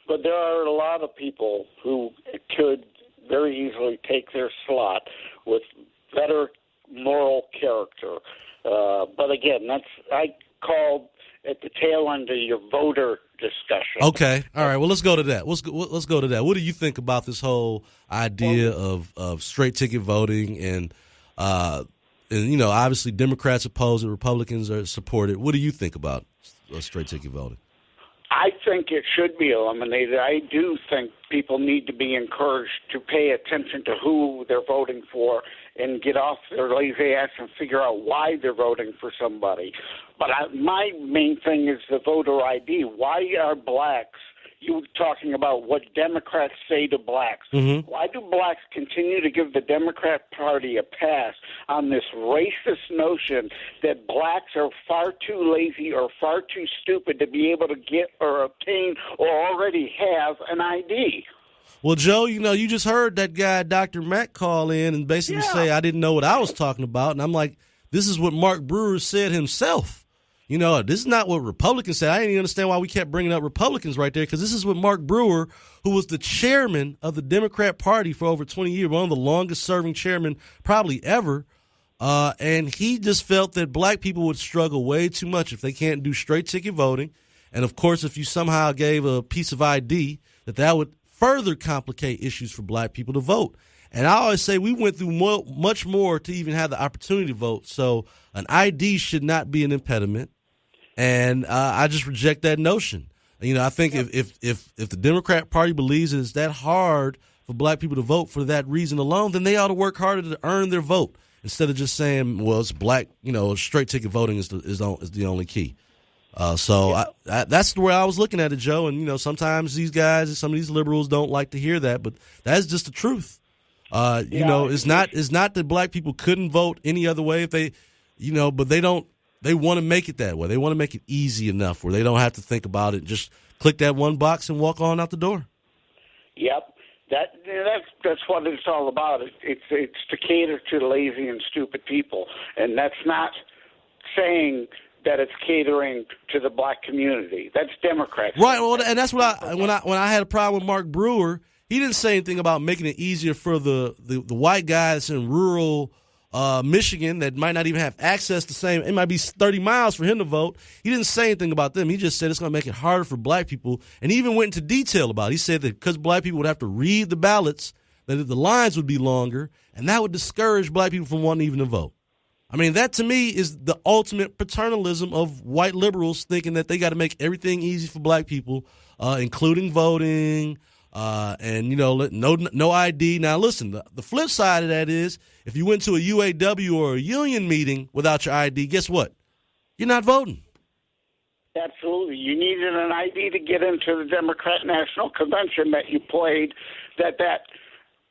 But there are a lot of people who could very easily take their slot with better moral character. But again, called at the tail end of your voter discussion. Okay, all right. Well, let's go to that. Let's go to that. What do you think about this whole idea of straight ticket voting and obviously Democrats oppose it, Republicans are support it. What do you think about straight ticket voting? I think it should be eliminated. I do think people need to be encouraged to pay attention to who they're voting for and get off their lazy ass and figure out why they're voting for somebody. But my main thing is the voter ID. Why are blacks, you talking about what Democrats say to blacks, why do blacks continue to give the Democrat Party a pass on this racist notion that blacks are far too lazy or far too stupid to be able to get or obtain or already have an ID? Well, Joe, you just heard that guy, Dr. Mack, call in and basically say, I didn't know what I was talking about. And I'm like, this is what Mark Brewer said himself. This is not what Republicans said. I didn't even understand why we kept bringing up Republicans right there, because this is what Mark Brewer, who was the chairman of the Democrat Party for over 20 years, one of the longest-serving chairmen probably ever, and he just felt that black people would struggle way too much if they can't do straight-ticket voting. And, of course, if you somehow gave a piece of ID, that would further complicate issues for black people to vote. And I always say we went through much more to even have the opportunity to vote. So an ID should not be an impediment. And I just reject that notion. I think if the Democrat Party believes it's that hard for black people to vote for that reason alone, then they ought to work harder to earn their vote instead of just saying, well, it's black, straight ticket voting is the only key. That's the way I was looking at it, Joe. And, sometimes these guys, some of these liberals don't like to hear that, but that's just the truth. It's not that black people couldn't vote any other way if they, but they want to make it that way. They want to make it easy enough where they don't have to think about it. Just click that one box and walk on out the door. Yep. That's what it's all about. It's to cater to lazy and stupid people. And that's not saying that it's catering to the black community. That's Democrats. Right. Well, and that's what when I had a problem with Mark Brewer, he didn't say anything about making it easier for the white guys in rural Michigan that might not even have access to same. It might be 30 miles for him to vote. He didn't say anything about them. He just said it's going to make it harder for black people, and he even went into detail about it. He said that because black people would have to read the ballots, that the lines would be longer, and that would discourage black people from wanting even to vote. I mean, that to me is the ultimate paternalism of white liberals thinking that they got to make everything easy for black people, including voting, and no ID. Now, listen, the flip side of that is if you went to a UAW or a union meeting without your ID, guess what? You're not voting. Absolutely. You needed an ID to get into the Democrat National Convention that you played.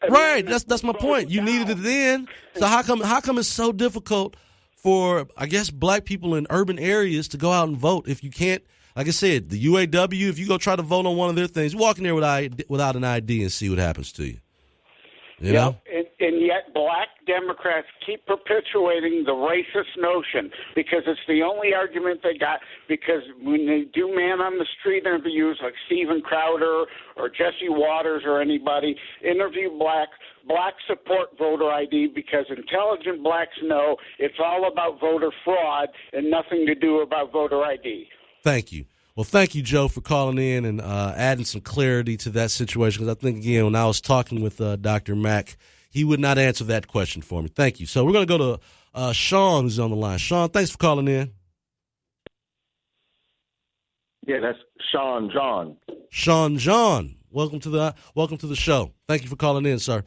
Right. That's my point. You needed it then. So how come it's so difficult for, I guess, black people in urban areas to go out and vote if you can't? Like I said, the UAW, if you go try to vote on one of their things, walk in there without an ID and see what happens to you. You know? And yet black Democrats keep perpetuating the racist notion because it's the only argument they got. Because when they do man-on-the-street interviews like Steven Crowder or Jesse Waters or anybody, interview blacks support voter ID because intelligent blacks know it's all about voter fraud and nothing to do about voter ID. Thank you. Well, thank you, Joe, for calling in and adding some clarity to that situation. Because I think, again, when I was talking with Dr. Mack, he would not answer that question for me. Thank you. So we're going to go to Sean, who's on the line. Sean, thanks for calling in. Yeah, that's Sean John. Sean John, welcome to the show. Thank you for calling in, sir.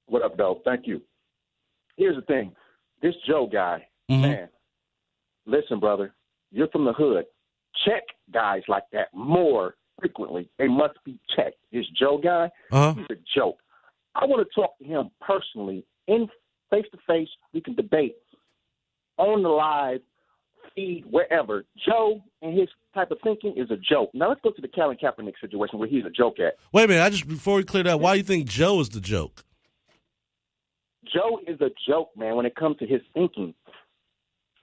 What up, though? Thank you. Here's the thing. This Joe guy, man, listen, brother, you're from the hood. Check guys like that more frequently. They must be checked. This Joe guy, he's a joke. I want to talk to him personally, in face-to-face. We can debate on the live feed, wherever. Joe and his type of thinking is a joke. Now let's go to the Colin Kaepernick situation where he's a joke at. Wait a minute. Before we clear that, why do you think Joe is the joke? Joe is a joke, man, when it comes to his thinking.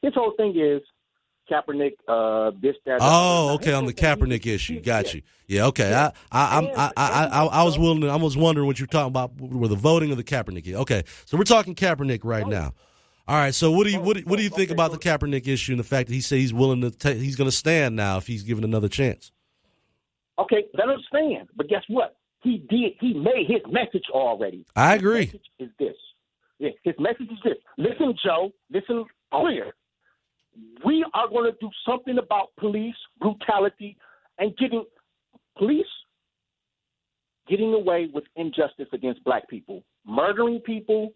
His whole thing is Kaepernick, this, that. Oh, okay, on the Kaepernick issue. Got you. Yeah, okay. I was wondering what you're talking about with the voting of the Kaepernick. Okay, so we're talking Kaepernick right now. All right. So what do you think about the Kaepernick issue and the fact that he said he's willing to he's going to stand now if he's given another chance? Okay, let him stand. But guess what? He made his message already. I agree. His message is this. Yeah, his message is this. Listen, Joe. Listen clear. We are going to do something about police brutality and getting away with injustice against black people, murdering people,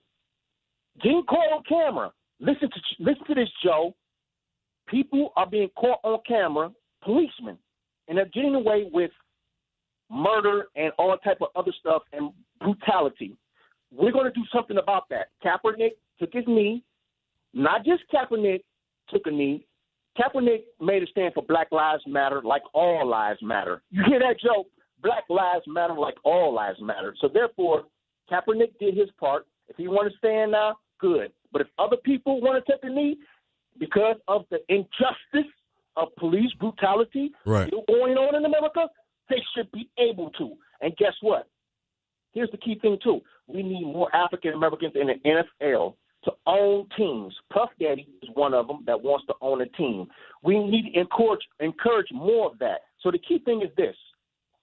getting caught on camera. Listen to this, Joe. People are being caught on camera, policemen, and they're getting away with murder and all type of other stuff and brutality. We're going to do something about that. Kaepernick took his knee. Not just Kaepernick took a knee. Kaepernick made a stand for Black Lives Matter, like all lives matter. You hear that, Joe? Black lives matter like all lives matter. So therefore, Kaepernick did his part. If he want to stand now, good. But if other people want to take a knee because of the injustice of police brutality still going on in America, they should be able to. And guess what? Here's the key thing, too. We need more African Americans in the NFL to own teams. Puff Daddy is one of them that wants to own a team. We need to encourage more of that. So the key thing is this.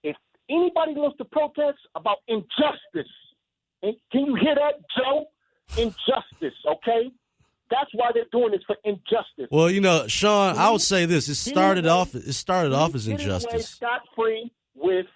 If anybody wants to protest about injustice, and can you hear that, Joe? Injustice, okay? That's why they're doing this, for injustice. Well, Sean, I would say this. It started off as injustice. Scot-free with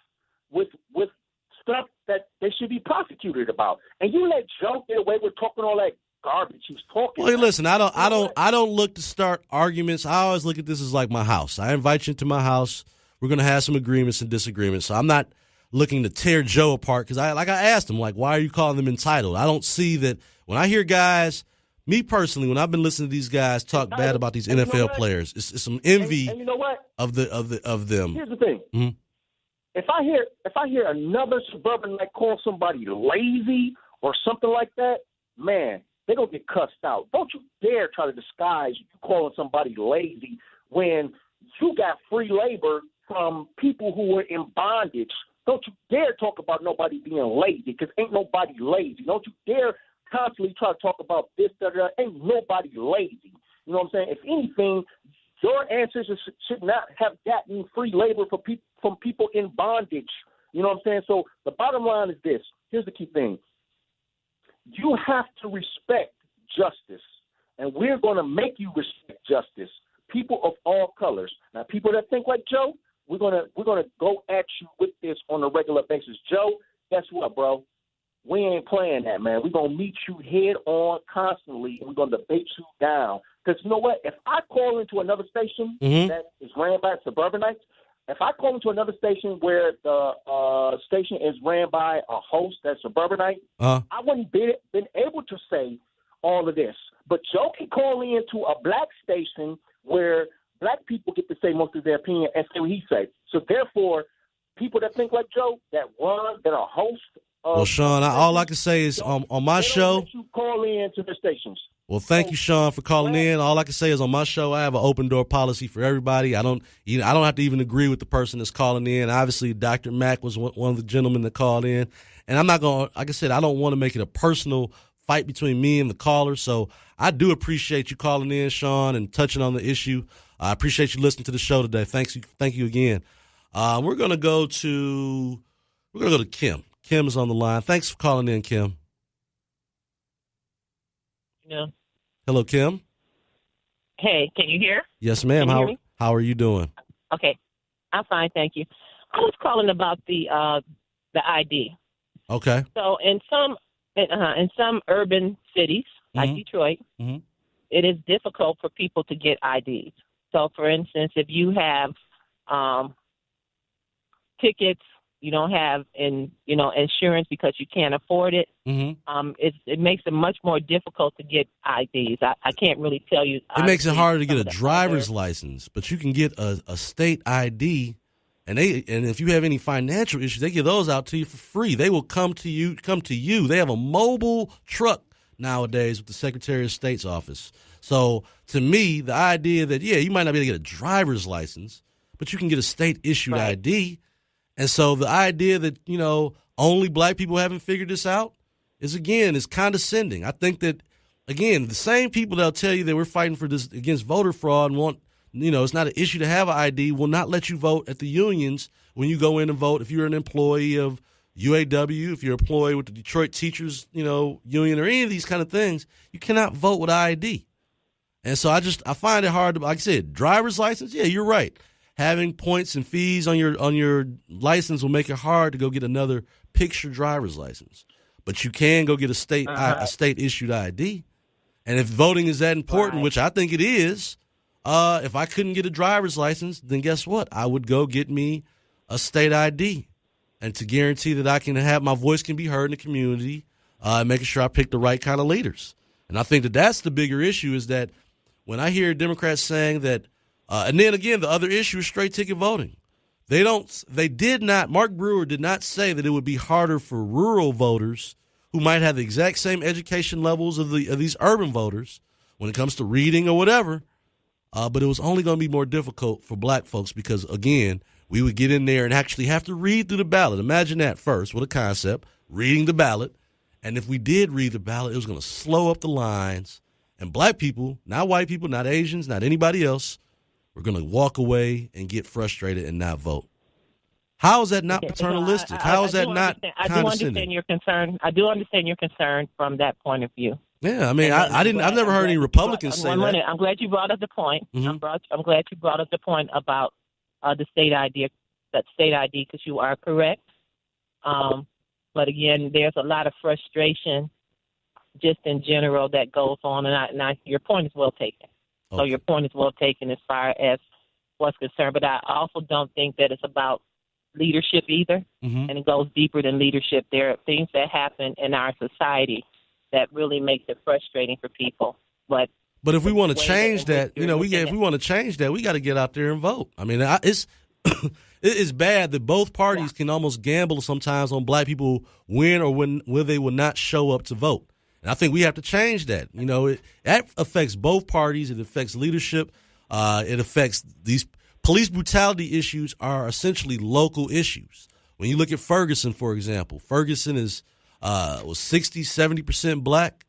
stuff that they should be prosecuted about. And you let Joe get away with talking all that garbage he's talking. Well, listen, I don't look to start arguments. I always look at this as like my house. I invite you into my house. We're going to have some agreements and disagreements. So I'm not looking to tear Joe apart because I asked him, why are you calling them entitled? I don't see that when I hear guys, me personally, when I've been listening to these guys talk bad about these NFL players, it's some envy and you know what? of them. Here's the thing. Mm-hmm. If I hear another suburbanite call somebody lazy or something like that, man, they're going to get cussed out. Don't you dare try to disguise you calling somebody lazy when you got free labor from people who were in bondage. Don't you dare talk about nobody being lazy, because ain't nobody lazy. Don't you dare constantly try to talk about this, that, that. Ain't nobody lazy. You know what I'm saying? If anything, your ancestors should not have gotten free labor from people in bondage. You know what I'm saying? So the bottom line is this. Here's the key thing. You have to respect justice, and we're going to make you respect justice. People of all colors. Now, people that think like Joe, we're gonna go at you with this on a regular basis. Joe, guess what, bro? We ain't playing that, man. We're going to meet you head on constantly, and we're going to debate you down. Because you know what? If I call into another station that is ran by suburbanites, if I call into another station where the station is ran by a host that's suburbanite, I wouldn't been able to say all of this. But Joe can call into a black station where black people get to say most of their opinion and say what he says. So therefore, people that think like Joe, that are hosts. Well, Sean, all I can say is on my show. You call in to the stations. Well, thank you, Sean, for calling in. All I can say is on my show, I have an open door policy for everybody. I don't have to even agree with the person that's calling in. Obviously, Dr. Mack was one of the gentlemen that called in, and I'm not going. Like I said, I don't want to make it a personal fight between me and the caller. So I do appreciate you calling in, Sean, and touching on the issue. I appreciate you listening to the show today. Thank you again. We're gonna go to Kim. Kim is on the line. Thanks for calling in, Kim. Yeah. Hello, Kim. Hey, can you hear? Yes, ma'am. Can you hear me? How are you doing? Okay, I'm fine, thank you. I was calling about the ID. Okay. So in some urban cities like Detroit, it is difficult for people to get IDs. So, for instance, if you have tickets, you don't have insurance because you can't afford it. It makes it much more difficult to get IDs. I can't really tell you. It makes it harder to get a driver's license, but you can get a state ID, and if you have any financial issues, they give those out to you for free. They will come to you. They have a mobile truck nowadays with the Secretary of State's office. So to me, the idea that you might not be able to get a driver's license, but you can get a state issued ID. And so the idea that, only black people haven't figured this out is condescending. I think that again, the same people that'll tell you that we're fighting for this against voter fraud and want, it's not an issue to have an ID will not let you vote at the unions when you go in and vote. If you're an employee of UAW, if you're an employee with the Detroit Teachers, union or any of these kind of things, you cannot vote with ID. And so I find it hard to, like I said, driver's license. Yeah, you're right. Having points and fees on your license will make it hard to go get another picture driver's license. But you can go get a state issued ID. And if voting is that important, which I think it is, if I couldn't get a driver's license, then guess what? I would go get me a state ID, and to guarantee that I can have my voice can be heard in the community, making sure I pick the right kind of leaders. And I think that that's the bigger issue is that when I hear Democrats saying that, and then again, the other issue is straight ticket voting. Mark Brewer did not say that it would be harder for rural voters who might have the exact same education levels of these urban voters when it comes to reading or whatever, but it was only going to be more difficult for black folks because, again, we would get in there and actually have to read through the ballot. Imagine that first, what a concept, reading the ballot. And if we did read the ballot, it was going to slow up the lines. And black people, not white people, not Asians, not anybody else, were going to walk away and get frustrated and not vote. How is that not paternalistic? How is that not condescending? I do understand your concern. I do understand your concern from that point of view. Yeah, I mean, I've never heard any Republicans say that. I'm glad you brought up the point. Mm-hmm. I'm glad you brought up the point about the state ID, because you are correct. But again, there's a lot of frustration just in general that goes on, and your point is well taken. Okay. So your point is well taken as far as what's concerned, but I also don't think that it's about leadership either, and it goes deeper than leadership. There are things that happen in our society that really makes it frustrating for people. But if we want to change that, if we want to change that, we got to get out there and vote. I mean, it is bad that both parties can almost gamble sometimes on black people win or will they will not show up to vote. And I think we have to change that. That affects both parties. It affects leadership. It affects these police brutality issues are essentially local issues. When you look at Ferguson, for example, Ferguson was 60-70% black,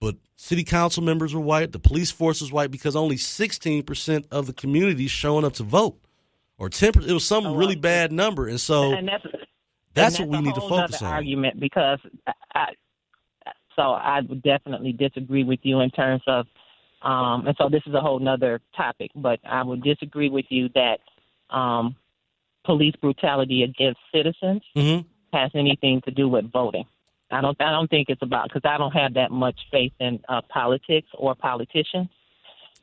but city council members were white. The police force was white because only 16% of the community showing up to vote, or 10%. It was some really bad number, and so that's what we need to focus on. Argument because I would definitely disagree with you in terms of, and so this is a whole nother topic, but I would disagree with you that police brutality against citizens has anything to do with voting. I don't think it's about, because I don't have that much faith in politics or politicians.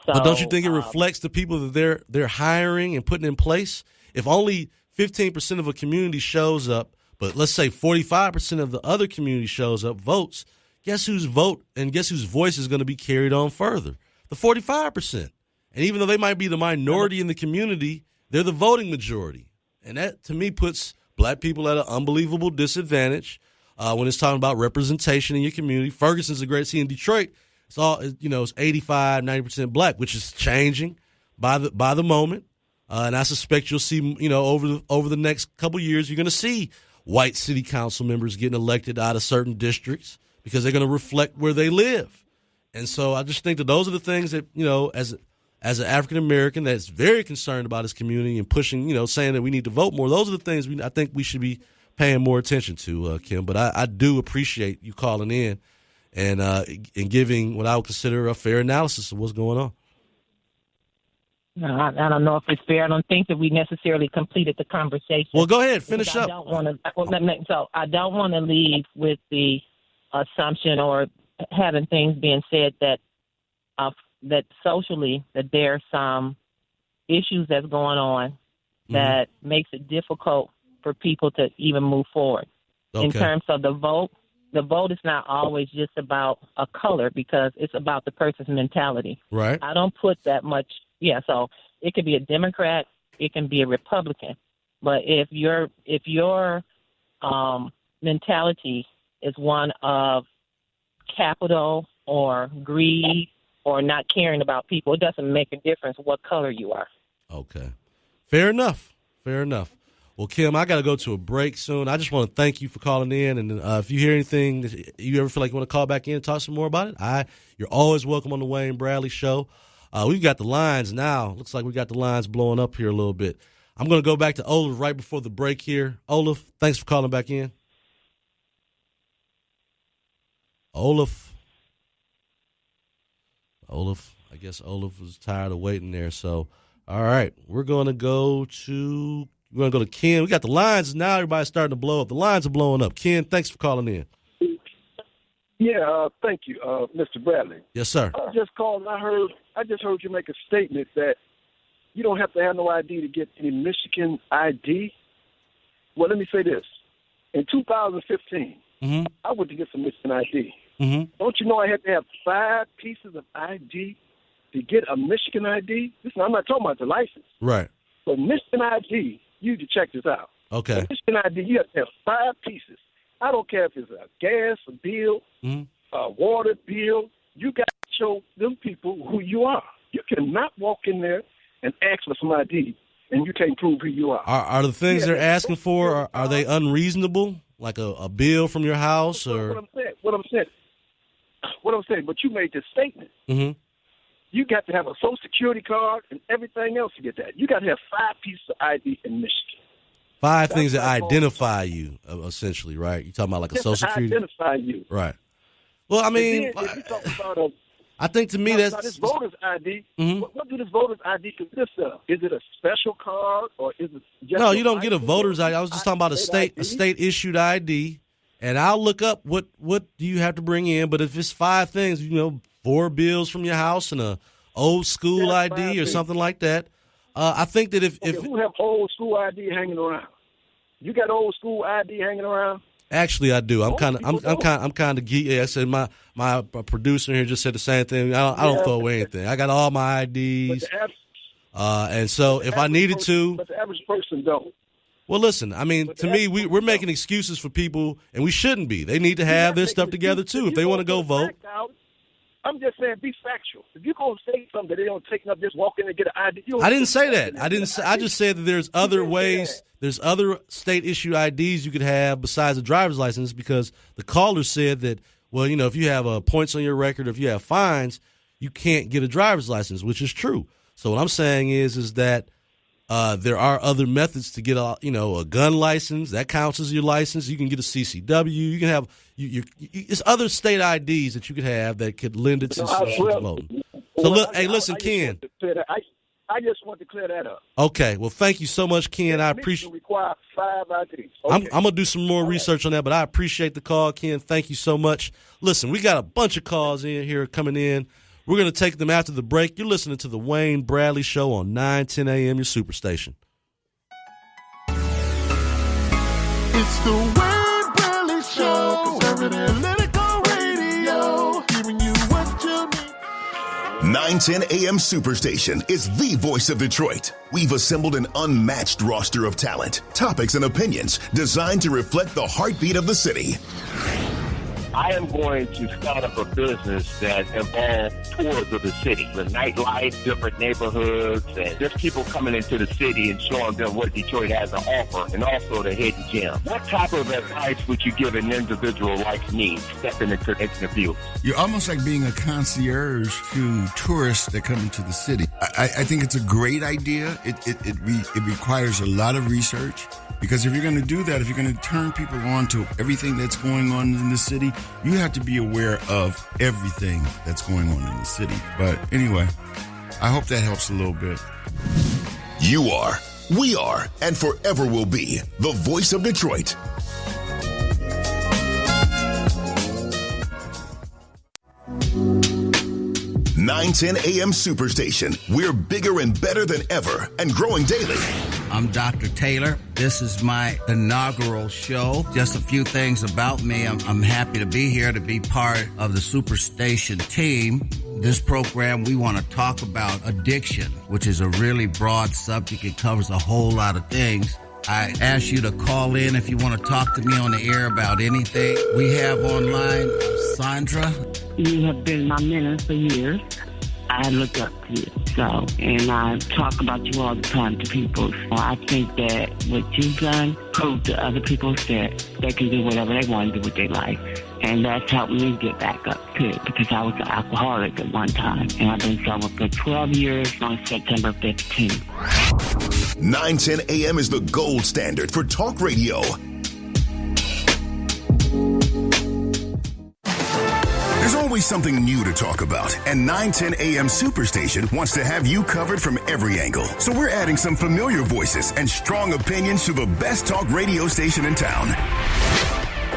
So, but don't you think it reflects the people that they're hiring and putting in place? If only 15% of a community shows up, but let's say 45% of the other community shows up, votes, guess whose vote and guess whose voice is going to be carried on further? The 45%. And even though they might be the minority in the community, they're the voting majority. And that, to me, puts black people at an unbelievable disadvantage when it's talking about representation in your community. Ferguson's a great city. In Detroit, it's all, it's 85, 90% black, which is changing by the moment. And I suspect you'll see, over the next couple of years, you're going to see white city council members getting elected out of certain districts because they're going to reflect where they live. And so I just think that those are the things that, as an African-American that's very concerned about his community and pushing, saying that we need to vote more, those are the things I think we should be paying more attention to, Kim. But I do appreciate you calling in and giving what I would consider a fair analysis of what's going on. No, I don't know if it's fair. I don't think that we necessarily completed the conversation. Well, go ahead. Finish up. I don't want to leave with the assumption or having things being said that socially that there are some issues that's going on that makes it difficult for people to even move forward. In terms of the vote is not always just about a color because it's about the person's mentality. Right. I don't put that much. Yeah, so it could be a Democrat, it can be a Republican, but if your mentality is one of capital or greed or not caring about people, it doesn't make a difference what color you are. Okay. Fair enough. Well, Kim, I got to go to a break soon. I just want to thank you for calling in. And if you hear anything, you ever feel like you want to call back in and talk some more about it, you're always welcome on the Wayne Bradley Show. We've got the lines now. Looks like we got the lines blowing up here a little bit. I'm going to go back to Olaf right before the break here. Olaf, thanks for calling back in. Olaf, I guess Olaf was tired of waiting there. So, all right, we're going to go to Ken. We got the lines now. Everybody's starting to blow up. The lines are blowing up. Ken, thanks for calling in. Yeah, thank you, Mr. Bradley. Yes, sir. I just called and I just heard you make a statement that you don't have to have no ID to get any Michigan ID. Well, let me say this. In 2015, I went to get some Michigan ID. Don't you know I had to have 5 pieces of ID to get a Michigan ID? Listen, I'm not talking about the license. Right. But Michigan ID, you need to check this out. Okay. For Michigan ID, you have to have 5 pieces. I don't care if it's a gas bill, a water bill. You got to show them people who you are. You cannot walk in there and ask for some ID, and you can't prove who you are. Are the things they're asking for, are they unreasonable? Like a bill from your house? Or What I'm saying, but you made this statement. You got to have a Social Security card and everything else to get that. You got to have 5 pieces of ID in Michigan. 5 things that identify you, essentially, right? You're talking about like a Social Security? Identify you. Right. Well, I mean, if you talk about I think to me that's this voter's ID. What do this voter's ID consist of? Is it a special card or is it just No, you don't get a voter's ID. I was just talking about a state issued ID, and I'll look up what do you have to bring in. But if it's 5 things, 4 bills from your house and a old school ID or something like that. I think that if who have old school ID hanging around? You got old school ID hanging around? Actually, I do. I'm kind of geeky. Yeah, I said my producer here just said the same thing. I don't throw away anything. I got all my IDs, and so if I needed to, but the average person don't. Well, listen. I mean, to me, we're making excuses for people, and we shouldn't be. They need to have their stuff together too if they want to go vote. I'm just saying, be factual. If you're gonna say something that they don't take up, just walk in and get an ID. I didn't say that. I just said that there's other ways. There's other state issued IDs you could have besides a driver's license, because the caller said that, well, if you have points on your record, if you have fines, you can't get a driver's license, which is true. So what I'm saying is that there are other methods to get a gun license. That counts as your license. You can get a CCW. You can have it's other state IDs that you could have that could lend itself to voting. So look, hey, listen, Ken. I just want to clear that up. Okay, well, thank you so much, Ken. I appreciate. Require 5 IDs. Okay. I'm gonna do some more research on that, but I appreciate the call, Ken. Thank you so much. Listen, we got a bunch of calls in here coming in. We're going to take them after the break. You're listening to the Wayne Bradley Show on 910 AM, your superstation. It's the Wayne Bradley Show, conservative political radio, giving you what you need. 910 AM Superstation is the voice of Detroit. We've assembled an unmatched roster of talent, topics, and opinions designed to reflect the heartbeat of the city. I am going to start up a business that involves tours of the city, the nightlife, different neighborhoods, and just people coming into the city and showing them what Detroit has to offer, and also the hidden gem. What type of advice would you give an individual like me stepping into the field? You're almost like being a concierge to tourists that come into the city. I think it's a great idea. It requires a lot of research. Because if you're going to do that, if you're going to turn people on to everything that's going on in the city, you have to be aware of everything that's going on in the city. But anyway, I hope that helps a little bit. You are, we are, and forever will be the voice of Detroit. .910 AM Superstation. We're bigger and better than ever and growing daily. I'm Dr. Taylor. This is my inaugural show. Just a few things about me. I'm happy to be here to be part of the Superstation team. This program, we want to talk about addiction, which is a really broad subject. It covers a whole lot of things. I ask you to call in if you want to talk to me on the air about anything. We have online Sandra. You have been my mentor for years. I look up to you. so. And I talk about you all the time to people. So I think that what you've done proved to other people that they can do whatever they want to do with their life. And that's helped me get back up, too, because I was an alcoholic at one time. And I've been sober for 12 years on September 15th. 910 AM is the gold standard for talk radio. There's always something new to talk about, and 910 AM Superstation wants to have you covered from every angle. So we're adding some familiar voices and strong opinions to the best talk radio station in town.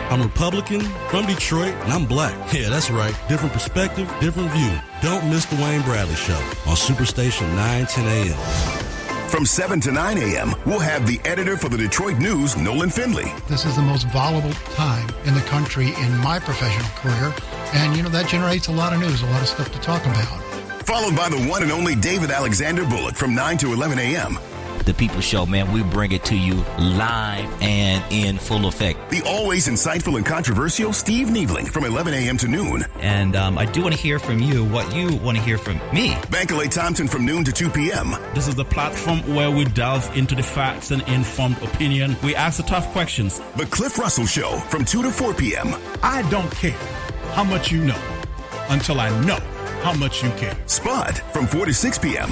I'm Republican, from Detroit, and I'm black. Yeah, that's right. Different perspective, different view. Don't miss the Wayne Bradley Show on Superstation 910 AM. From 7 to 9 a.m., we'll have the editor for the Detroit News, Nolan Findley. This is the most volatile time in the country in my professional career. And, that generates a lot of news, a lot of stuff to talk about. Followed by the one and only David Alexander Bullock from 9 to 11 a.m. The People Show, man, we bring it to you live and in full effect. The always insightful and controversial Steve Niebling from 11 a.m. to noon. And I do want to hear from you what you want to hear from me. Bankalay Thompson from noon to 2 p.m. This is the platform where we delve into the facts and informed opinion. We ask the tough questions. The Cliff Russell Show from 2 to 4 p.m. I don't care how much you know until I know how much you care. Spud from 4 to 6 p.m.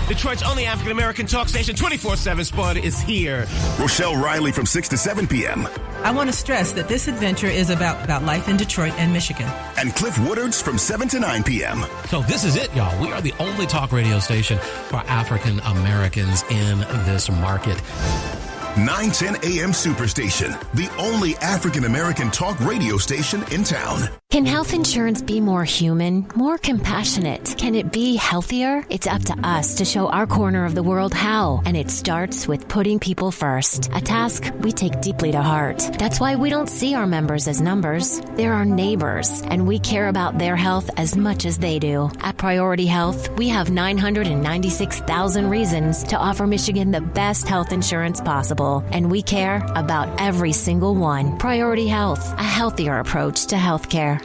Detroit's only African-American talk station, 24/7 Spud is here. Rochelle Riley from 6 to 7 p.m. I want to stress that this adventure is about life in Detroit and Michigan. And Cliff Woodards from 7 to 9 p.m. So this is it, y'all. We are the only talk radio station for African-Americans in this market. 910 AM Superstation, the only African-American talk radio station in town. Can health insurance be more human, more compassionate? Can it be healthier? It's up to us to show our corner of the world how, and it starts with putting people first, a task we take deeply to heart. That's why we don't see our members as numbers. They're our neighbors, and we care about their health as much as they do. At Priority Health, we have 996,000 reasons to offer Michigan the best health insurance possible, and we care about every single one. Priority Health, a healthier approach to healthcare.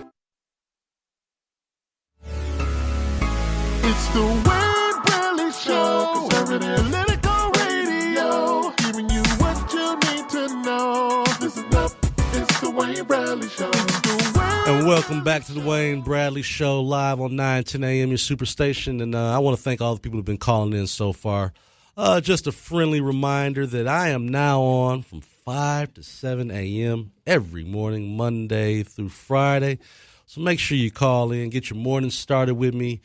It's the Wayne Bradley Show, conservative political radio, giving you what you need to know. Listen up, it's the Wayne Bradley Show. And welcome back to the Wayne Bradley Show, live on 910 AM, your Superstation. And I want to thank all the people who have been calling in so far. Just a friendly reminder that I am now on from 5 to 7 a.m. every morning, Monday through Friday. So make sure you call in, get your morning started with me.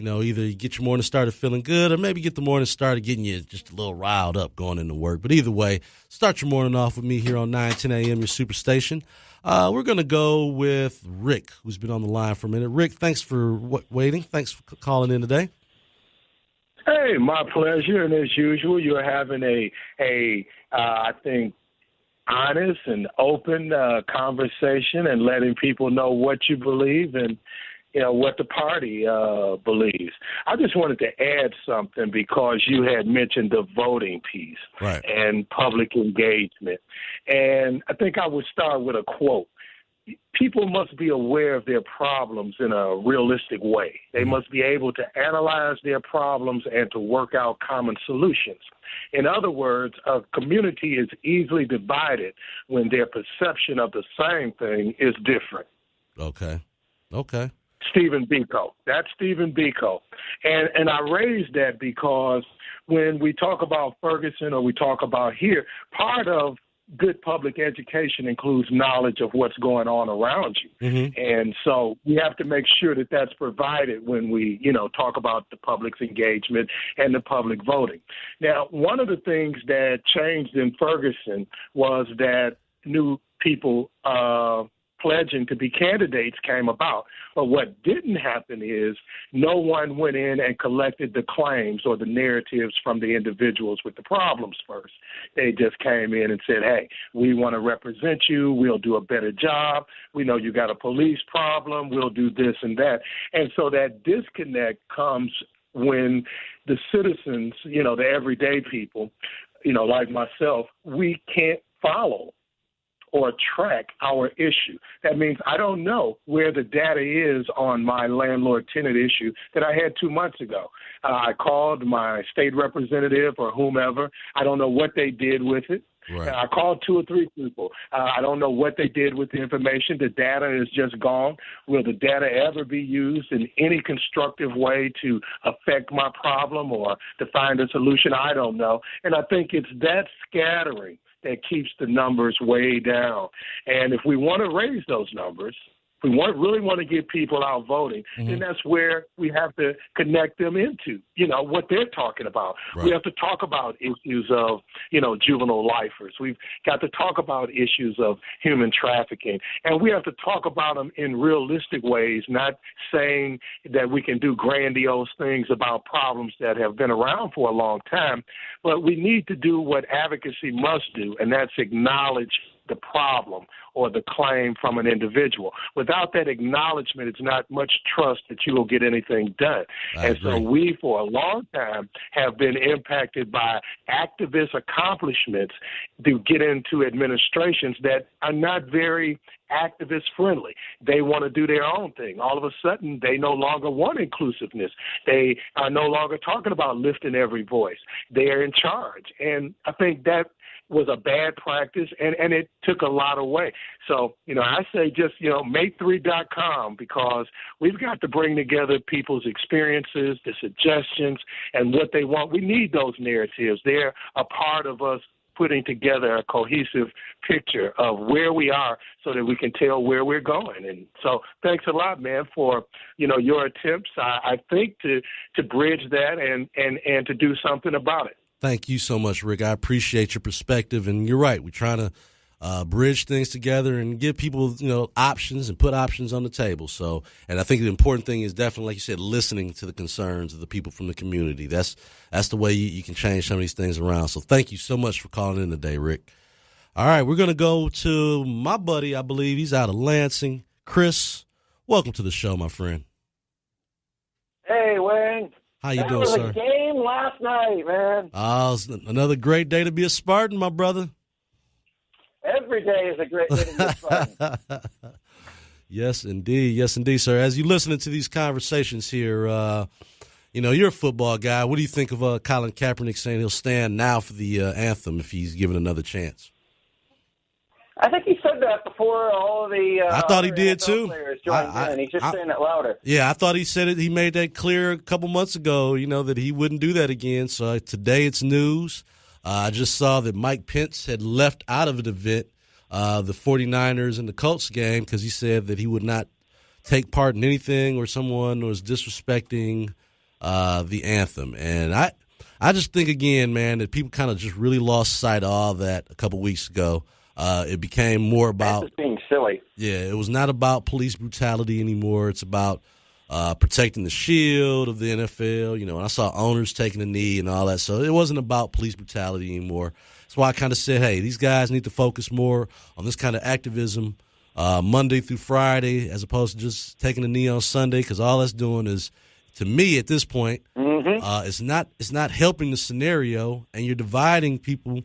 Either you get your morning started feeling good or maybe get the morning started getting you just a little riled up going into work. But either way, start your morning off with me here on 910 AM, your Superstation. We're going to go with Rick, who's been on the line for a minute. Rick, thanks for waiting. Thanks for calling in today. Hey, my pleasure. And as usual, you're having I think, honest and open conversation and letting people know what you believe and, what the party believes. I just wanted to add something because you had mentioned the voting piece and public engagement. And I think I would start with a quote. People must be aware of their problems in a realistic way. They must be able to analyze their problems and to work out common solutions. In other words, a community is easily divided when their perception of the same thing is different. Okay. Stephen Biko. That's Stephen Biko. And I raised that because when we talk about Ferguson or we talk about here, part of good public education includes knowledge of what's going on around you. Mm-hmm. And so we have to make sure that that's provided when we, talk about the public's engagement and the public voting. Now, one of the things that changed in Ferguson was that new people pledging to be candidates came about. But what didn't happen is no one went in and collected the claims or the narratives from the individuals with the problems first. They just came in and said, hey, we want to represent you. We'll do a better job. We know you got a police problem. We'll do this and that. And so that disconnect comes when the citizens, the everyday people, like myself, we can't follow or track our issue. That means I don't know where the data is on my landlord-tenant issue that I had 2 months ago. I called my state representative or whomever. I don't know what they did with it. Right. I called 2 or 3 people. I don't know what they did with the information. The data is just gone. Will the data ever be used in any constructive way to affect my problem or to find a solution? I don't know. And I think it's that scattering that keeps the numbers way down. And if we want to raise those numbers, if we really want to get people out voting, then that's where we have to connect them into, what they're talking about. Right. We have to talk about issues of, juvenile lifers. We've got to talk about issues of human trafficking. And we have to talk about them in realistic ways, not saying that we can do grandiose things about problems that have been around for a long time. But we need to do what advocacy must do, and that's acknowledge the problem or the claim from an individual. Without that acknowledgement, it's not much trust that you will get anything done. And so we, for a long time, have been impacted by activist accomplishments to get into administrations that are not very activist friendly. They want to do their own thing. All of a sudden, they no longer want inclusiveness. They are no longer talking about lifting every voice. They are in charge. And I think that was a bad practice, and it took a lot away. So, I say just, make3.com, because we've got to bring together people's experiences, the suggestions, and what they want. We need those narratives. They're a part of us putting together a cohesive picture of where we are so that we can tell where we're going. And so thanks a lot, man, for, your attempts, I think, to bridge that and to do something about it. Thank you so much, Rick. I appreciate your perspective. And you're right. We're trying to bridge things together and give people, options and put options on the table. So, and I think the important thing is definitely, like you said, listening to the concerns of the people from the community. That's the way you can change some of these things around. So thank you so much for calling in today, Rick. All right, we're going to go to my buddy. I believe he's out of Lansing. Chris, welcome to the show, my friend. Hey, Wayne. How you doing, sir? That was a game last night, man. It's another great day to be a Spartan, my brother. Every day is a great day to be a Spartan. Yes, indeed. Yes, indeed, sir. As you're listening to these conversations here, you're a football guy. What do you think of Colin Kaepernick saying he'll stand now for the anthem if he's given another chance? I think he said that before all of the I thought he did too. Players joined in. He's just saying it louder. Yeah, I thought he said it. He made that clear a couple months ago, that he wouldn't do that again. So today it's news. I just saw that Mike Pence had left out of an event, the 49ers and the Colts game, because he said that he would not take part in anything where someone was disrespecting the anthem. And I just think, again, man, that people kind of just really lost sight of all that a couple weeks ago. It became more about just being silly. Yeah, it was not about police brutality anymore. It's about protecting the shield of the NFL. And I saw owners taking a knee and all that. So it wasn't about police brutality anymore. That's why I kind of said, hey, these guys need to focus more on this kind of activism Monday through Friday as opposed to just taking a knee on Sunday, because all that's doing is, to me at this point, it's not helping the scenario, and you're dividing people,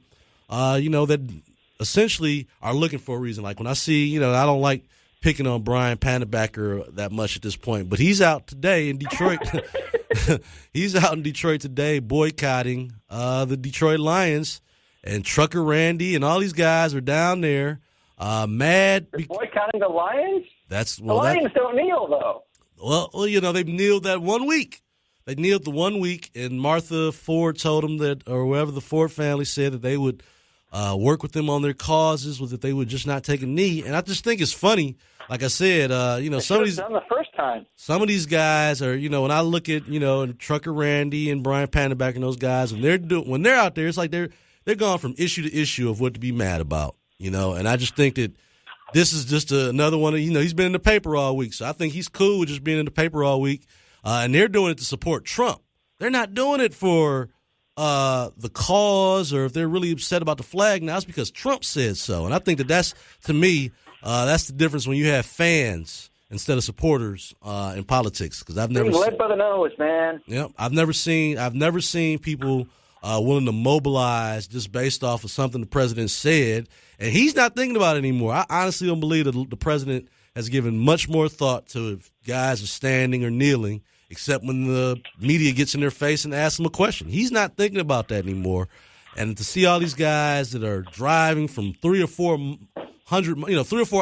that essentially are looking for a reason. Like when I see, I don't like picking on Brian Pannebacker that much at this point, but he's out today in Detroit. He's out in Detroit today boycotting the Detroit Lions, and Trucker Randy and all these guys are down there mad. They're boycotting the Lions? The Lions don't kneel, though. Well, they've kneeled that 1 week. They kneeled the 1 week, and Martha Ford told them that, or whoever the Ford family said, that they would work with them on their causes, that they would just not take a knee. And I just think it's funny. Like I said, some of these done the first time. Some of these guys are, when I look at, Trucker Randy and Brian Pannebacker and those guys, when they're out there, it's like they're going from issue to issue of what to be mad about, And I just think that this is just another one. He's been in the paper all week, so I think he's cool with just being in the paper all week. And they're doing it to support Trump. They're not doing it for the cause, or if they're really upset about the flag now, it's because Trump said so. And I think that's, to me, that's the difference when you have fans instead of supporters in politics. Because I've never led by the nose, man. Yep, I've never seen people willing to mobilize just based off of something the president said, and he's not thinking about it anymore. I honestly don't believe that the president has given much more thought to if guys are standing or kneeling, except when the media gets in their face and asks him a question. He's not thinking about that anymore. And to see all these guys that are driving from 3 or 4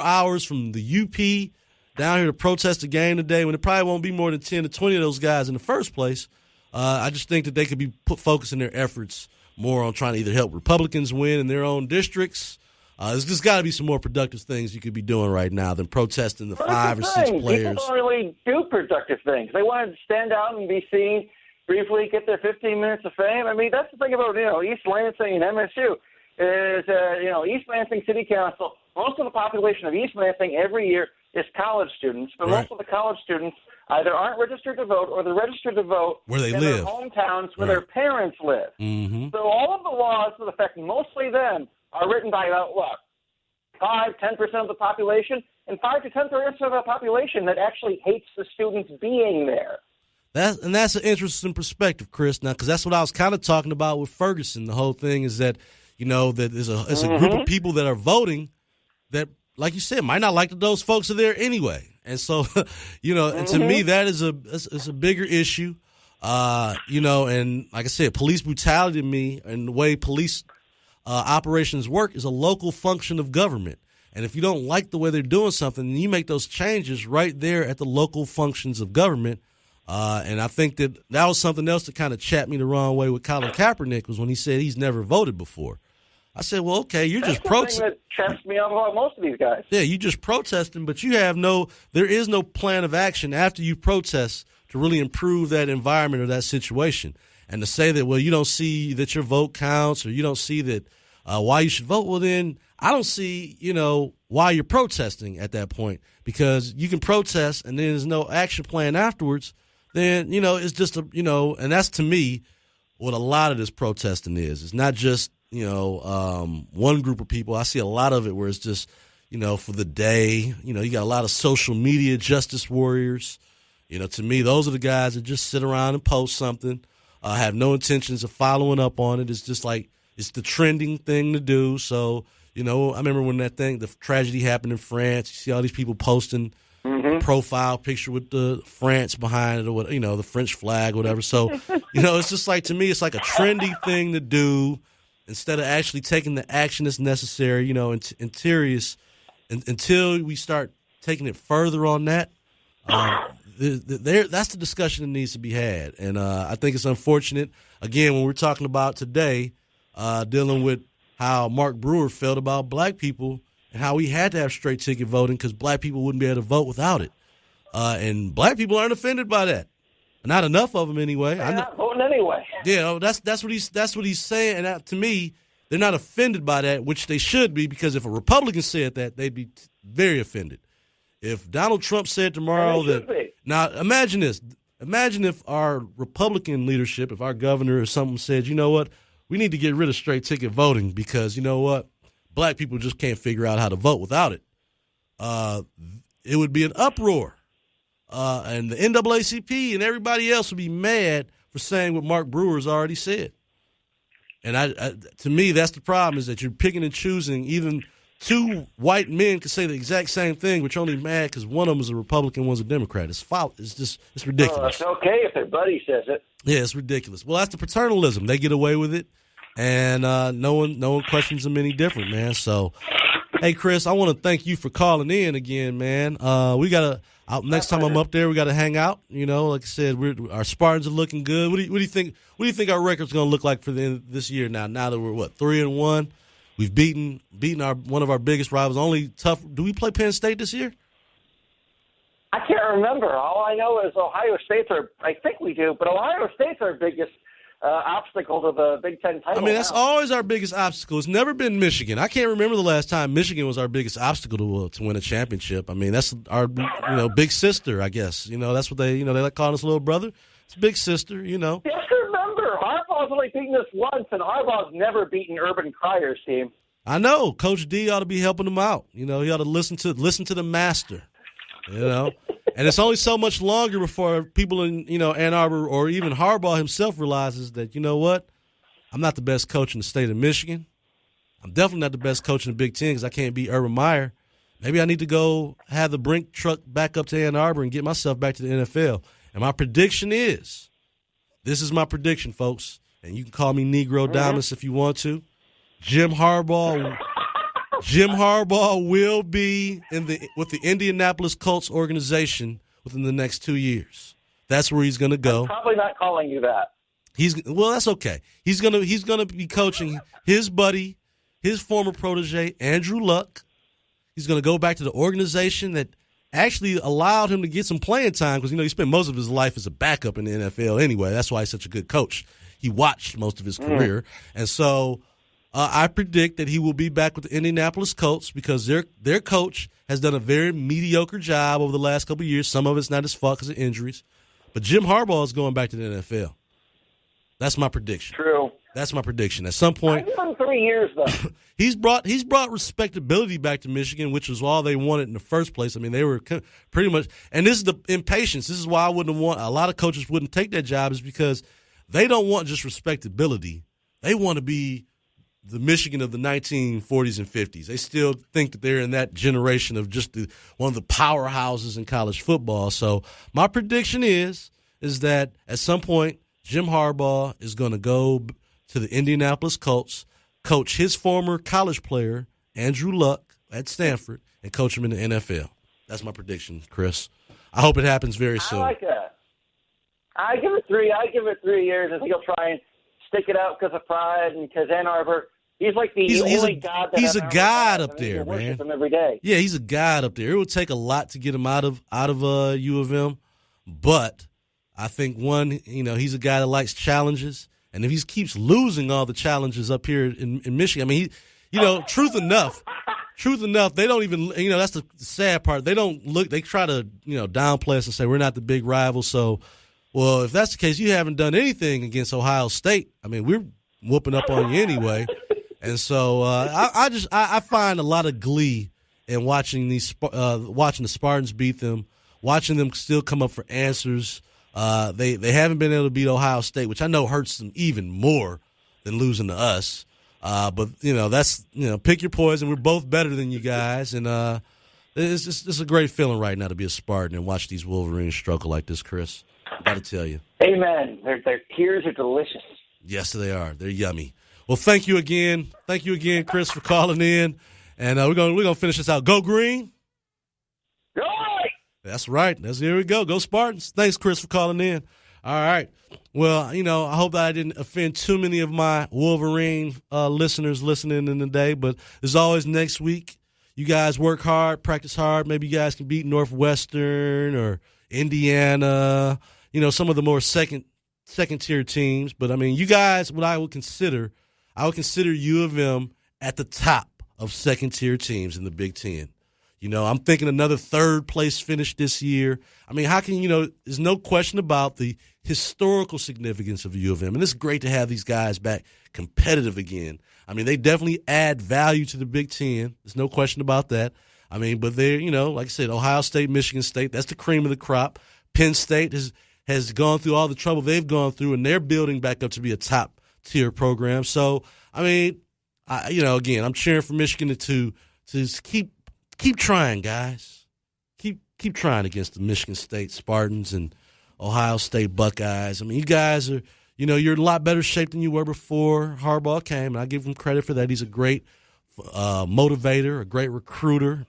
hours from the UP down here to protest the game today, when it probably won't be more than 10 to 20 of those guys in the first place, I just think that they could be focusing their efforts more on trying to either help Republicans win in their own districts. There's just got to be some more productive things you could be doing right now than protesting the 5 or 6 players. People don't really do productive things. They want to stand out and be seen, briefly get their 15 minutes of fame. I mean, that's the thing about, East Lansing and MSU is, East Lansing City Council, most of the population of East Lansing every year is college students, but most of the college students either aren't registered to vote or they're registered to voat where they in live, their hometowns where their parents live. Mm-hmm. So all of the laws that affect mostly them are written by about, 5-10% of the population, and 5 to 10% of the population that actually hates the students being there. That's an interesting perspective, Chris, now, because that's what I was kind of talking about with Ferguson. The whole thing is that, that it's a group of people that are voting that, like you said, might not like that those folks are there anyway. And so, and to me, that is a bigger issue. And like I said, police brutality to me and the way police operations work is a local function of government. And if you don't like the way they're doing something, then you make those changes right there at the local functions of government. And I think that was something else that kind of chapped me the wrong way with Colin Kaepernick was when he said he's never voted before. I said, well, okay, you're just protesting. That's the thing that chaps me off about most of these guys. Yeah, you just protesting, but there is no plan of action after you protest to really improve that environment or that situation. And to say that, well, you don't see that your vote counts or you don't see that why you should vote, well, then I don't see, why you're protesting at that point, because you can protest and then there's no action plan afterwards. Then, it's just and that's to me what a lot of this protesting is. It's not just, one group of people. I see a lot of it where it's just, for the day, you got a lot of social media justice warriors. To me, those are the guys that just sit around and post something, have no intentions of following up on it. It's just like, it's the trending thing to do. So, I remember when the tragedy happened in France, you see all these people posting a profile picture with the France behind it or what, the French flag, whatever. So, it's just like, to me, it's like a trendy thing to do instead of actually taking the action that's necessary, until we start taking it further on that. That's the discussion that needs to be had. And I think it's unfortunate, again, when we're talking about today, dealing with how Mark Brewer felt about black people and how we had to have straight ticket voting because black people wouldn't be able to vote without it. And black people aren't offended by that. Not enough of them anyway. They're not voting anyway. Yeah, that's what he's saying. And that, to me, they're not offended by that, which they should be, because if a Republican said that, they'd be very offended. If Donald Trump said tomorrow now imagine this. Imagine if our Republican leadership, if our governor or something said, you know what, we need to get rid of straight ticket voting because, you know what, black people just can't figure out how to vote without it. It would be an uproar. And the NAACP and everybody else would be mad for saying what Mark Brewer's already said. And to me, that's the problem, is that you're picking and choosing. Even two white men could say the exact same thing, but you're only mad because one of them is a Republican, one's a Democrat. It's it's ridiculous. It's okay if their buddy says it. Yeah, it's ridiculous. Well, that's the paternalism. They get away with it, and no one questions them any different, man. So, hey, Chris, I want to thank you for calling in again, man. We got next time I'm up there, we got to hang out. Like I said, our Spartans are looking good. What do you think? What do you think our record's going to look like for the end of this year? Now that we're 3-1, we've beaten one of our biggest rivals. Only tough. Do we play Penn State this year? I can't remember. All I know is Ohio State's I think we do, but Ohio State's our biggest obstacle to the Big Ten title. I mean, that's always our biggest obstacle. It's never been Michigan. I can't remember the last time Michigan was our biggest obstacle to win a championship. I mean, that's our big sister, I guess. That's what they like calling us little brother. It's big sister. Just remember, Harbaugh's only beaten us once, and Harbaugh's never beaten Urban Crier's team. I know. Coach D ought to be helping him out. He ought to listen to the master. And it's only so much longer before people in Ann Arbor or even Harbaugh himself realizes that, you know what, I'm not the best coach in the state of Michigan. I'm definitely not the best coach in the Big Ten because I can't beat Urban Meyer. Maybe I need to go have the Brink truck back up to Ann Arbor and get myself back to the NFL. And my prediction is, this is my prediction, folks, and you can call me Negro Diamonds if you want to. Jim Harbaugh will be with the Indianapolis Colts organization within the next 2 years. That's where he's going to go. I'm probably not calling you that. That's okay. He's gonna be coaching his buddy, his former protege, Andrew Luck. He's going to go back to the organization that actually allowed him to get some playing time because, he spent most of his life as a backup in the NFL anyway. That's why he's such a good coach. He watched most of his career. And so I predict that he will be back with the Indianapolis Colts because their coach has done a very mediocre job over the last couple of years. Some of it's not his fault because of injuries. But Jim Harbaugh is going back to the NFL. That's my prediction. True. That's my prediction. At some point, I give him 3 years though. he's brought respectability back to Michigan, which was all they wanted in the first place. I mean, they were pretty much, and this is the impatience. This is why I wouldn't want a lot of coaches wouldn't take that job is because they don't want just respectability. They want to be the Michigan of the 1940s and 50s. They still think that they're in that generation of just one of the powerhouses in college football. So my prediction is that at some point Jim Harbaugh is going to go to the Indianapolis Colts, coach his former college player, Andrew Luck, at Stanford, and coach him in the NFL. That's my prediction, Chris. I hope it happens very soon. I like that. I give it 3 years. I think he'll try and stick it out because of pride and because Ann Arbor. He's like the only god that he's a god up there, man. Worship him every day. Yeah, he's a god up there. It would take a lot to get him out of U of M, but I think he's a guy that likes challenges. And if he keeps losing all the challenges up here in Michigan, I mean, truth enough, they don't even, that's the sad part. They don't look, they try to, downplay us and say we're not the big rival. So, well, if that's the case, you haven't done anything against Ohio State. I mean, we're whooping up on you anyway. And so I find a lot of glee in watching watching the Spartans beat them, watching them still come up for answers. They haven't been able to beat Ohio State, which I know hurts them even more than losing to us. But that's pick your poison. We're both better than you guys, and it's a great feeling right now to be a Spartan and watch these Wolverines struggle like this, Chris. I got to tell you. Amen. Their tears are delicious. Yes, they are. They're yummy. Well, thank you again. Thank you again, Chris, for calling in, and we're gonna finish this out. Go Green. Go! That's right. Here we go. Go Spartans. Thanks, Chris, for calling in. All right. Well, I hope that I didn't offend too many of my Wolverine listeners listening in today, but as always, next week, you guys work hard, practice hard. Maybe you guys can beat Northwestern or Indiana, some of the more second-tier teams. But, I mean, you guys, what I would consider U of M at the top of second-tier teams in the Big Ten. I'm thinking another third-place finish this year. I mean, how can, there's no question about the historical significance of U of M. And it's great to have these guys back competitive again. I mean, they definitely add value to the Big Ten. There's no question about that. I mean, but they're, like I said, Ohio State, Michigan State, that's the cream of the crop. Penn State has gone through all the trouble they've gone through, and they're building back up to be a top-tier program. So, I mean, again, I'm cheering for Michigan to keep trying, guys. Keep trying against the Michigan State Spartans and Ohio State Buckeyes. I mean, you guys are, you're in a lot better shape than you were before Harbaugh came, and I give him credit for that. He's a great motivator, a great recruiter.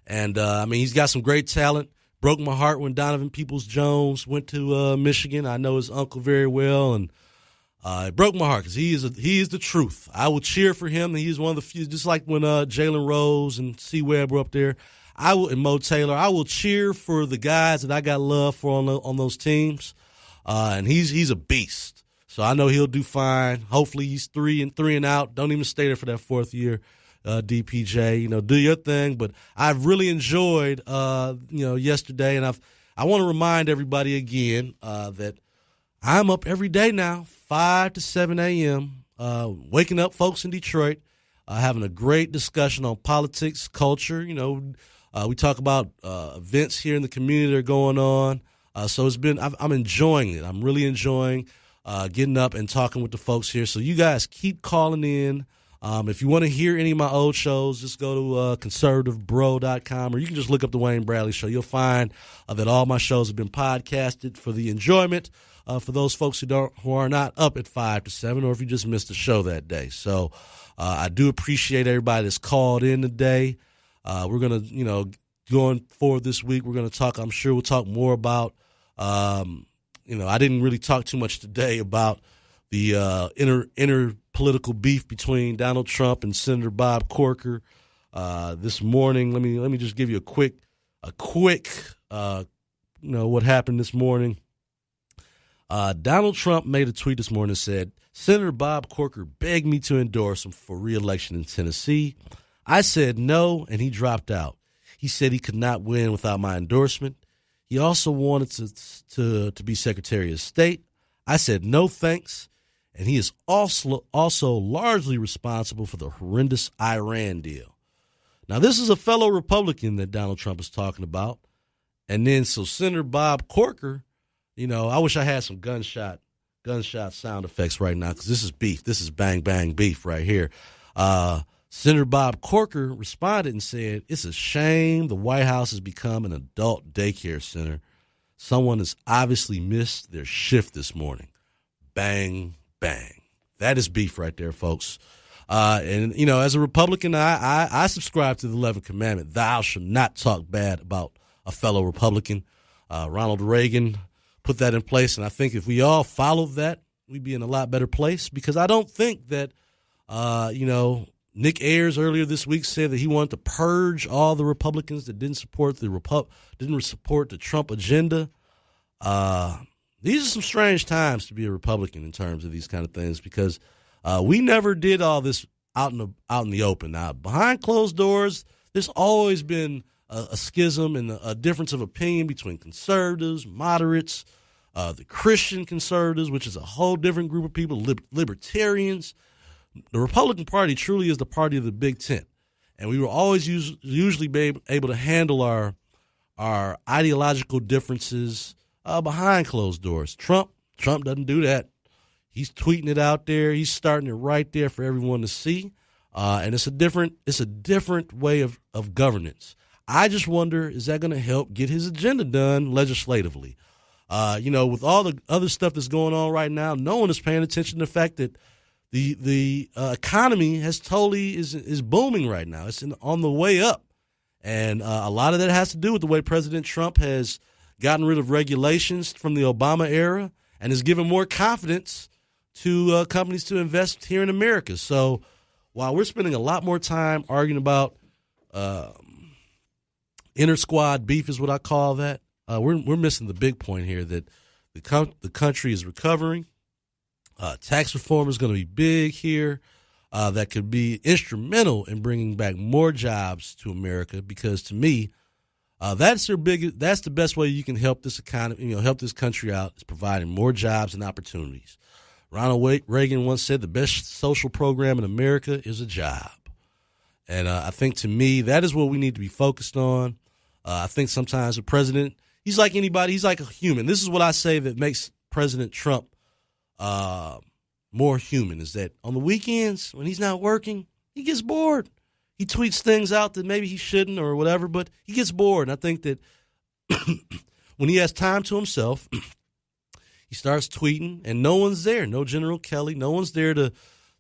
And, I mean, he's got some great talent. Broke my heart when Donovan Peoples-Jones went to Michigan. I know his uncle very well, and it broke my heart because he is the truth. I will cheer for him. He's one of the few, just like when Jalen Rose and C. Webb were up there. And Mo Taylor. I will cheer for the guys that I got love for on those teams. And he's a beast. So I know he'll do fine. Hopefully he's 3 and out. Don't even stay there for that fourth year. DPJ, do your thing. But I've really enjoyed, yesterday, and I want to remind everybody again that I'm up every day now, 5 to 7 a.m., waking up folks in Detroit, having a great discussion on politics, culture. We talk about events here in the community that are going on. So I'm enjoying it. I'm really enjoying getting up and talking with the folks here. So you guys keep calling in. If you want to hear any of my old shows, just go to conservativebro.com, or you can just look up the Wayne Bradley Show. You'll find that all my shows have been podcasted for the enjoyment for those folks who are not up at 5 to 7, or if you just missed a show that day. So I do appreciate everybody that's called in today. We're going to, going forward this week, we're going to talk, I'm sure we'll talk more about, I didn't really talk too much today about the inner political beef between Donald Trump and Senator Bob Corker. This morning, let me just give you a quick, what happened this morning. Donald Trump made a tweet this morning that said, Senator Bob Corker begged me to endorse him for re-election in Tennessee. I said no, and he dropped out. He said he could not win without my endorsement. He also wanted to be Secretary of State. I said no thanks, and he is also largely responsible for the horrendous Iran deal. Now, this is a fellow Republican that Donald Trump is talking about. And then so Senator Bob Corker, I wish I had some gunshot sound effects right now, because this is beef. This is bang, bang beef right here. Senator Bob Corker responded and said, it's a shame the White House has become an adult daycare center. Someone has obviously missed their shift this morning. Bang, bang. That is beef right there, folks. And as a Republican, I subscribe to the 11th commandment. Thou shalt not talk bad about a fellow Republican. Ronald Reagan put that in place, and I think if we all followed that, we'd be in a lot better place, because I don't think that, Nick Ayers earlier this week said that he wanted to purge all the Republicans that didn't support the Trump agenda. These are some strange times to be a Republican in terms of these kind of things, because we never did all this out in the open. Now, behind closed doors, there's always been a schism and a difference of opinion between conservatives, moderates, the Christian conservatives, which is a whole different group of people, libertarians. The Republican Party truly is the party of the big tent, and we were always usually be able to handle our ideological differences behind closed doors. Trump doesn't do that. He's tweeting it out there. He's starting it right there for everyone to see, and it's a different way of governance. I just wonder, is that going to help get his agenda done legislatively? With all the other stuff that's going on right now, no one is paying attention to the fact that the economy has totally is booming right now. It's on the way up, and a lot of that has to do with the way President Trump has gotten rid of regulations from the Obama era and has given more confidence to companies to invest here in America. So while we're spending a lot more time arguing about inter-squad beef, is what I call that, we're missing the big point here, that the country is recovering. Tax reform is going to be big here. That could be instrumental in bringing back more jobs to America, because to me, that's the best way you can help this economy, help this country out, is providing more jobs and opportunities. Ronald Reagan once said the best social program in America is a job. And I think, to me, that is what we need to be focused on. I think sometimes the president, he's like anybody. He's like a human. This is what I say that makes President Trump more human, is that on the weekends when he's not working, he gets bored. He tweets things out that maybe he shouldn't or whatever, but he gets bored. And I think that when he has time to himself, he starts tweeting, and no one's there. No General Kelly. No one's there to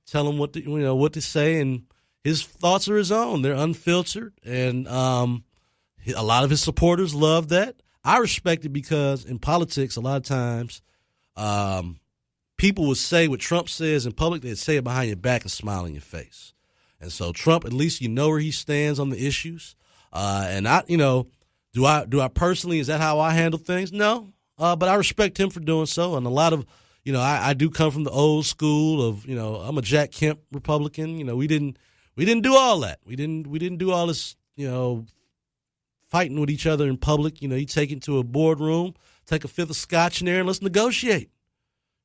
tell him what to say, and his thoughts are his own. They're unfiltered, and a lot of his supporters love that. I respect it, because in politics, a lot of times, people would say what Trump says in public, they'd say it behind your back and smile in your face. And so Trump, at least where he stands on the issues. And do I personally, is that how I handle things? No. But I respect him for doing so. And a lot of, I do come from the old school of, I'm a Jack Kemp Republican. We didn't do all that. We didn't do all this, fighting with each other in public. You take it to a boardroom, take a fifth of scotch in there, and let's negotiate.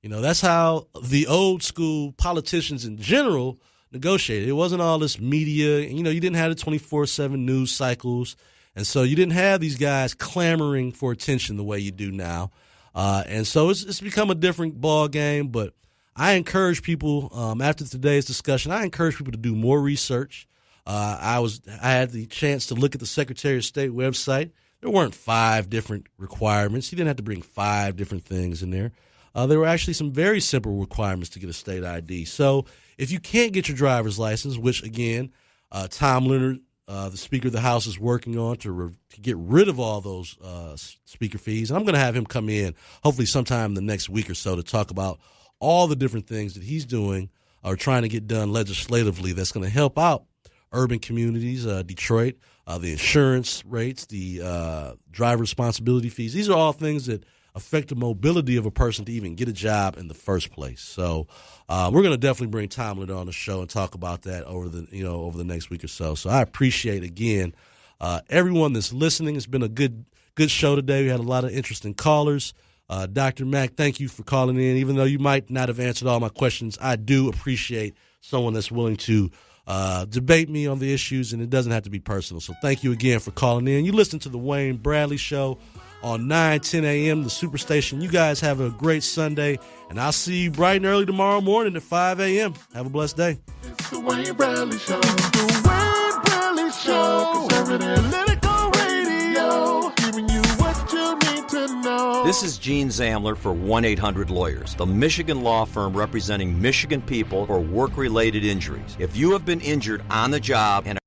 That's how the old school politicians in general negotiated. It wasn't all this media. You didn't have the 24/7 news cycles. And so you didn't have these guys clamoring for attention the way you do now. And so it's become a different ball game, but I encourage people, after today's discussion, I encourage people to do more research. I had the chance to look at the Secretary of State website. There weren't 5 different requirements. You didn't have to bring 5 different things in there. There were actually some very simple requirements to get a state ID. So if you can't get your driver's license, which, again, Tom Leonard, the Speaker of the House, is working on to get rid of all those speaker fees. And I'm going to have him come in hopefully sometime in the next week or so to talk about all the different things that he's doing or trying to get done legislatively that's going to help out urban communities, Detroit, the insurance rates, the driver responsibility fees. These are all things that affect the mobility of a person to even get a job in the first place. So we're going to definitely bring Tom Leonard on the show and talk about that over the next week or so. So I appreciate, again, everyone that's listening. It's been a good show today. We had a lot of interesting callers. Dr. Mack, thank you for calling in. Even though you might not have answered all my questions, I do appreciate someone that's willing to debate me on the issues, and it doesn't have to be personal. So thank you again for calling in. You listen to the Wayne Bradley Show on 9:10 a.m., the Superstation. You guys have a great Sunday, and I'll see you bright and early tomorrow morning at 5 a.m. Have a blessed day. It's the Wayne Bradley Show. It's the Wayne Bradley Show. Conservative Political Radio. Giving you what you need to know. This is Gene Zamler for 1-800-Lawyers, the Michigan law firm representing Michigan people for work-related injuries. If you have been injured on the job and